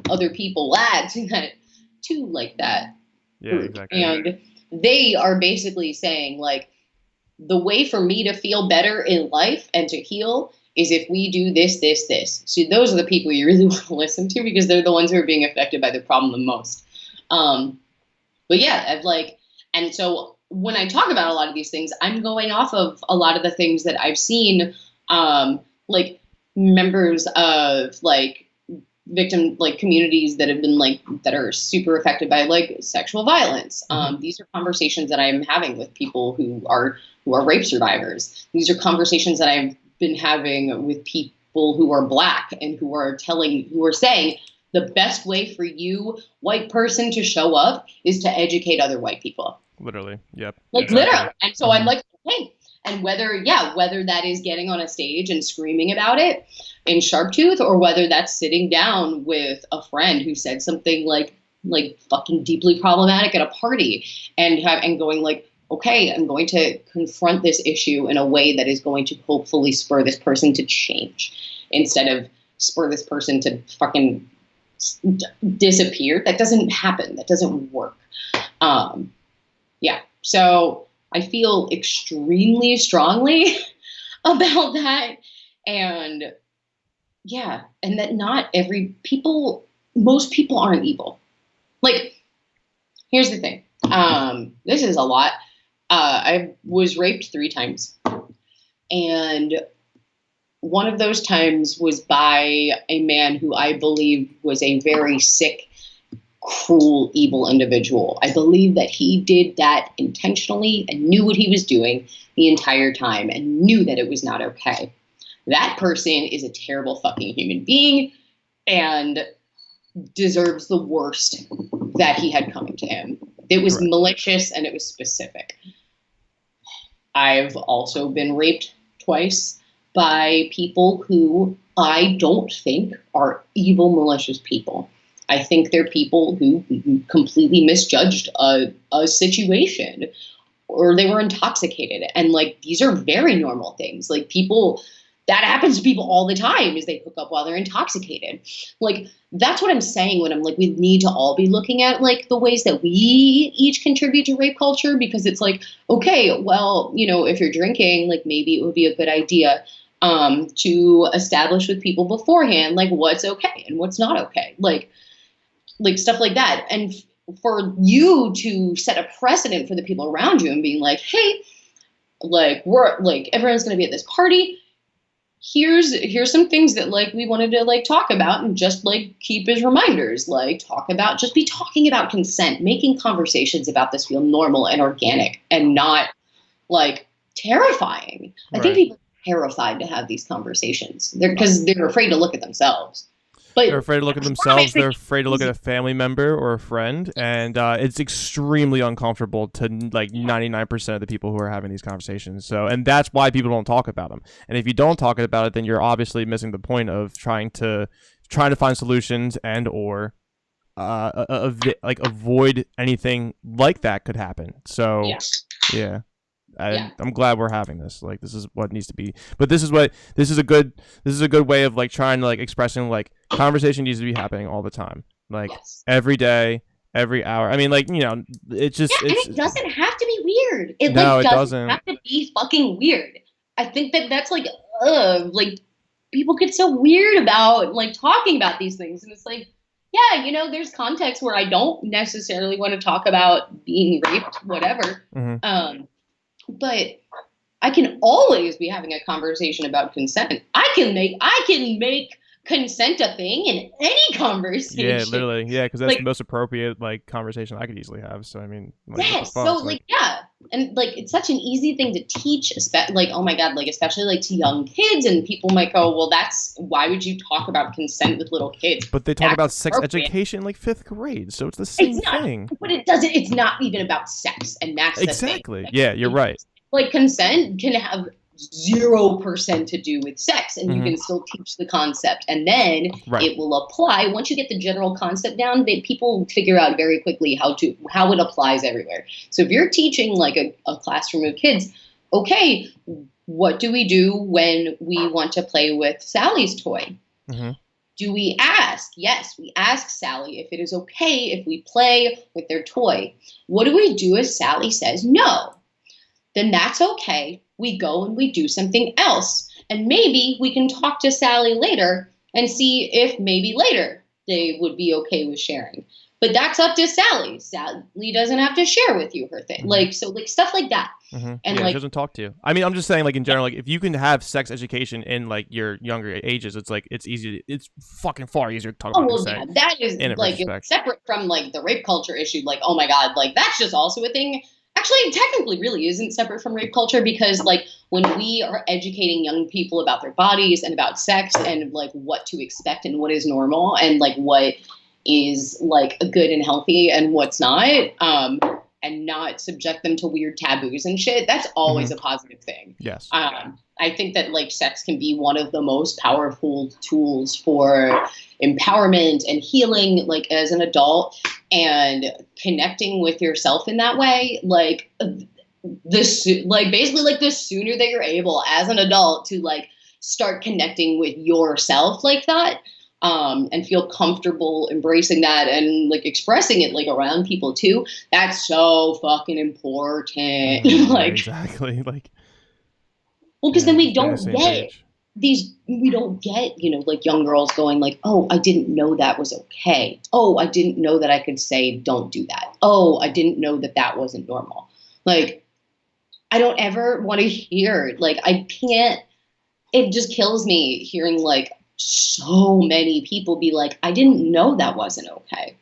other people to like that. Yeah, exactly. And they are basically saying, like, the way for me to feel better in life and to heal is if we do this, this, this. So those are the people you really want to listen to, because they're the ones who are being affected by the problem the most. But yeah, I've like, and so when I talk about a lot of these things, I'm going off of a lot of the things that I've seen, like members of like victim like communities that have been like that are super affected by like sexual violence. These are conversations that I'm having with people who are rape survivors. These are conversations that I've been having with people who are Black and who are saying the best way for you, white person, to show up is to educate other white people. Literally. Yep. Like exactly. literally. And so I'm like, hey. And whether that is getting on a stage and screaming about it in Sharptooth, or whether that's sitting down with a friend who said something like fucking deeply problematic at a party, and going like, okay, I'm going to confront this issue in a way that is going to hopefully spur this person to change, instead of spur this person to fucking disappear. That doesn't happen. That doesn't work. Yeah. So I feel extremely strongly about that. And yeah, and that most people aren't evil. Like, here's the thing. This is a lot. I was raped 3 times. And one of those times was by a man who I believe was a very sick, cruel, evil individual. I believe that he did that intentionally and knew what he was doing the entire time and knew that it was not okay. That person is a terrible fucking human being and deserves the worst that he had coming to him. It was malicious and it was specific. I've also been raped twice by people who I don't think are evil, malicious people. I think they're people who completely misjudged a situation, or they were intoxicated. And like, these are very normal things. Like, that happens to people all the time, is they hook up while they're intoxicated. Like, that's what I'm saying when I'm like, we need to all be looking at like the ways that we each contribute to rape culture, because it's like, okay, well, if you're drinking, like maybe it would be a good idea to establish with people beforehand, like what's okay and what's not okay, like stuff like that. And for you to set a precedent for the people around you and being like, hey, like we're like everyone's going to be at this party. Here's some things that like we wanted to like talk about and just like keep as reminders, like just be talking about consent, making conversations about this feel normal and organic and not like terrifying. I think people are terrified to have these conversations because they're afraid to look at themselves. But they're afraid to look at themselves. They're afraid to look at a family member or a friend, and it's extremely uncomfortable to like 99% of the people who are having these conversations. So, and that's why people don't talk about them. And if you don't talk about it, then you're obviously missing the point of trying to find solutions and or like avoid anything like that could happen. So, yeah. I'm glad we're having this. Like, this is what needs to be. But this is a good way of like trying to like expressing like conversation needs to be happening all the time, like every day, every hour. I mean, like, you know, it's just and it doesn't have to be weird. It doesn't have to be fucking weird. I think that's like people get so weird about like talking about these things, and it's like, yeah, you know, there's contexts where I don't necessarily want to talk about being raped, whatever. But I can always be having a conversation about consent. I can make consent a thing in any conversation. Yeah, literally. Yeah, because that's like, the most appropriate like conversation I could easily have. So I mean, like, yeah. So like, yeah, and like it's such an easy thing to teach. Like, oh my god, like especially like to young kids, and people might go, well, why would you talk about consent with little kids? But they talk about sex education in like 5th grade, so it's the same thing. But it doesn't. It's not even about sex, and that's exactly. The thing. Yeah, you're right. Like consent can have 0% to do with sex, and you can still teach the concept, and then it will apply. Once you get the general concept down, people figure out very quickly how it applies everywhere. So if you're teaching like a classroom of kids, okay, what do we do when we want to play with Sally's toy? Do we ask? Yes, we ask Sally if it is okay if we play with their toy. What do we do if Sally says no? Then that's okay. We go and we do something else. And maybe we can talk to Sally later and see if maybe later they would be okay with sharing. But that's up to Sally. Sally doesn't have to share with you her thing. Like, so like stuff like that. And yeah, like, she doesn't talk to you. I mean, I'm just saying like in general, like if you can have sex education in like your younger ages, it's like, it's easy. It's fucking far easier to talk about consent. Yeah, that is like separate from like the rape culture issue. Like, oh my God, like that's just also a thing. Actually, it technically really isn't separate from rape culture, because like when we are educating young people about their bodies and about sex and like what to expect and what is normal and like what is like good and healthy and what's not, and not subject them to weird taboos and shit, that's always a positive thing. Yes. I think that like sex can be one of the most powerful tools for empowerment and healing, like as an adult, and connecting with yourself in that way. Like basically like the sooner that you're able as an adult to like start connecting with yourself like that, and feel comfortable embracing that and like expressing it like around people too, that's so fucking important. Like exactly. Like, well, because then we don't get, you know, like young girls going like, oh, I didn't know that was okay. Oh, I didn't know that I could say, don't do that. Oh, I didn't know that that wasn't normal. Like, I don't ever want to hear, like, I can't, it just kills me hearing like so many people be like, I didn't know that wasn't okay.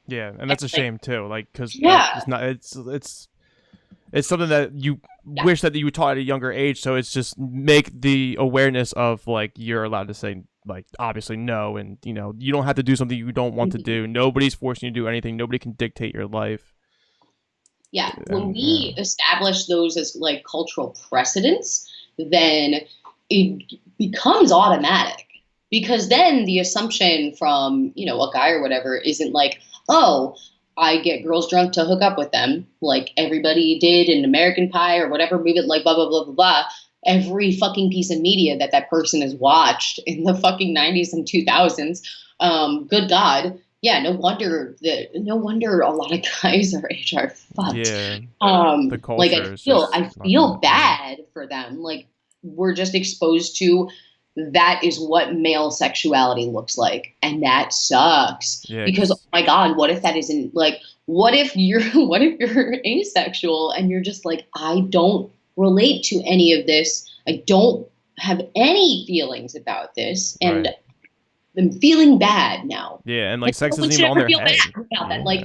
Yeah. And that's a shame too. Like, cause it's not, it's something that you wish that you were taught at a younger age. So it's just make the awareness of like, you're allowed to say like, obviously no. And you know, you don't have to do something you don't want to do. Nobody's forcing you to do anything. Nobody can dictate your life. Yeah. When we establish those as like cultural precedents, then it becomes automatic, because then the assumption from, you know, a guy or whatever isn't like, oh, I get girls drunk to hook up with them, like everybody did in American Pie or whatever movie, like blah, blah, blah, blah, blah. Every fucking piece of media that person has watched in the fucking 90s and 2000s. Good God. Yeah, no wonder a lot of guys our age are fucked. Yeah. The culture like I feel bad for them. Like, we're just exposed to that is what male sexuality looks like, and that sucks. Yeah, Because oh my god, what if that isn't like, what if you're what if you're asexual and you're just like, I don't relate to any of this, I don't have any feelings about this, and right. I'm feeling bad now. Yeah, and Like, like sex no one isn't should even on ever their feel head. bad about that. Like,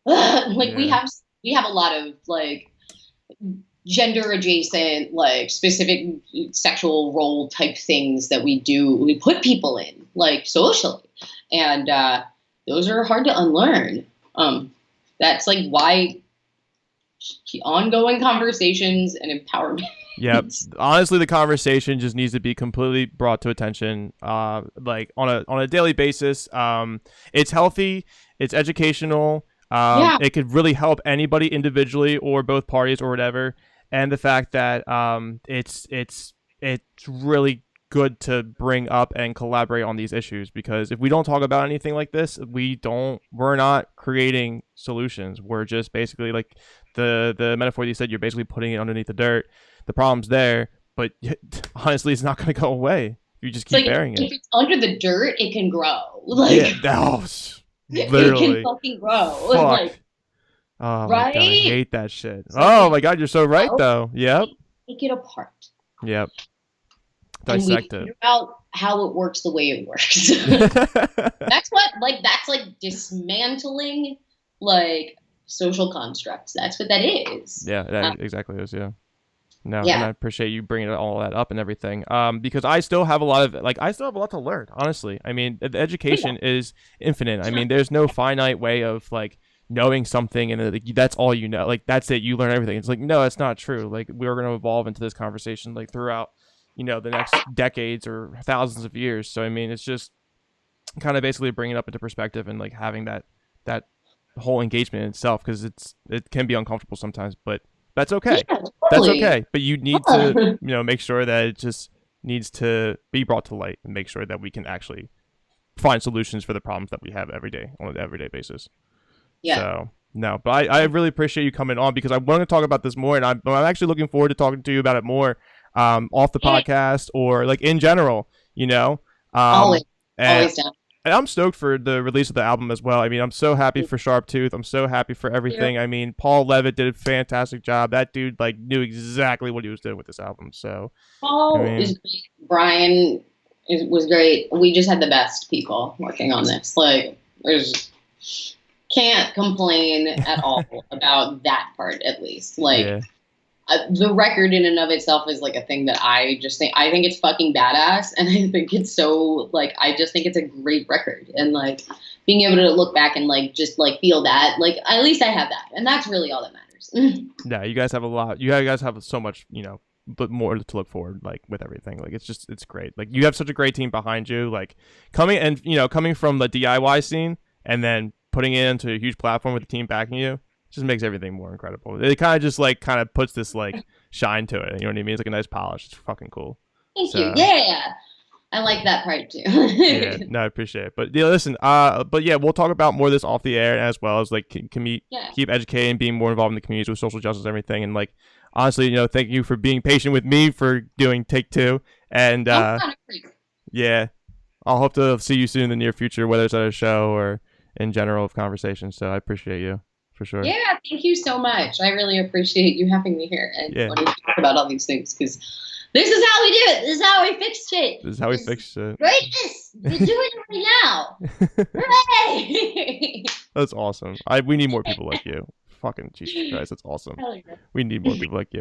Yeah. like Yeah. we have a lot of like gender adjacent, like specific sexual role type things that we put people in, like socially, and those are hard to unlearn. That's like why ongoing conversations and empowerment. Yep. Honestly, the conversation just needs to be completely brought to attention, like on a daily basis. It's healthy, it's educational. Yeah, It could really help anybody individually or both parties or whatever. And the fact that it's really good to bring up and collaborate on these issues, because if we don't talk about anything like this, we're not creating solutions. We're just basically like the metaphor you said, you're basically putting it underneath the dirt. The problem's there, but honestly, it's not going to go away. You just it's keep like burying if it. it's under the dirt, it can grow. Like Yeah, that was it can literally fucking grow. fuck. Like Oh my god, I right. hate that shit. So Oh like, my god, you're so right oh, though. Yep, take it apart. yep. And we Dissect it. figure out how it works the way it works. That's like dismantling like social constructs. That's what that is. Yeah, that exactly is. Yeah. No, and I Yeah. appreciate you bringing all that up and everything. Because I still have a lot of I still have a lot to learn. Honestly, I mean, the education is infinite. I mean, there's no finite way of like knowing something and like, that's all you know. Like that's it. You learn everything. It's like no, that's not true. Like we're going to evolve into this conversation like throughout, the next decades or thousands of years. So I mean, it's just kind of basically bringing it up into perspective and like having that whole engagement in itself, because it can be uncomfortable sometimes, but that's okay. Yeah, That's totally. okay. But you need to, make sure that it just needs to be brought to light and make sure that we can actually find solutions for the problems that we have every day on an everyday basis. Yeah. So no, but I really appreciate you coming on, because I want to talk about this more, and I'm actually looking forward to talking to you about it more, off the Yeah. podcast or like in general, Always. and Always down. and I'm stoked for the release of the album as well. I mean, I'm so happy for Sharptooth. I'm so happy for everything. I mean, Paul Levitt did a fantastic job. That dude like knew exactly what he was doing with this album. So, I Paul mean, is great. Brian was great. We just had the best people working on this. Like, there's can't complain at all about that part, at least. Like, yeah, the record in and of itself is like a thing that I think it's fucking badass, and I think it's so like I just think it's a great record, and like being able to look back and like just like feel that, like at least I have that, and that's really all that matters. yeah. You guys have a lot. You guys have so much, but more to look forward like with everything. Like it's great. Like you have such a great team behind you. Like coming from the DIY scene and then putting it into a huge platform with the team backing you, just makes everything more incredible. It kind of just like kind of puts this like shine to it. You know what I mean? It's like a nice polish. It's fucking cool. Thank So, you. Yeah, I like that part too. yeah, no, I appreciate it. But yeah, listen, but yeah, we'll talk about more of this off the air, as well as like Yeah. keep educating, being more involved in the community with social justice and everything. And like honestly, thank you for being patient with me for doing take two. And I'm kind of crazy. yeah, I'll hope to see you soon in the near future, whether it's at a show or in general of conversation. So I appreciate you for sure. Yeah, thank you so much. I really appreciate you having me here and Yeah. wanting to talk about all these things, because this is how we do it. This is how we fix shit. This is how we fix it. Greatness. We're doing it right now. Hooray! That's awesome. We need more people like you. Fucking Jesus Christ, that's awesome. Hell yeah. We need more people like you.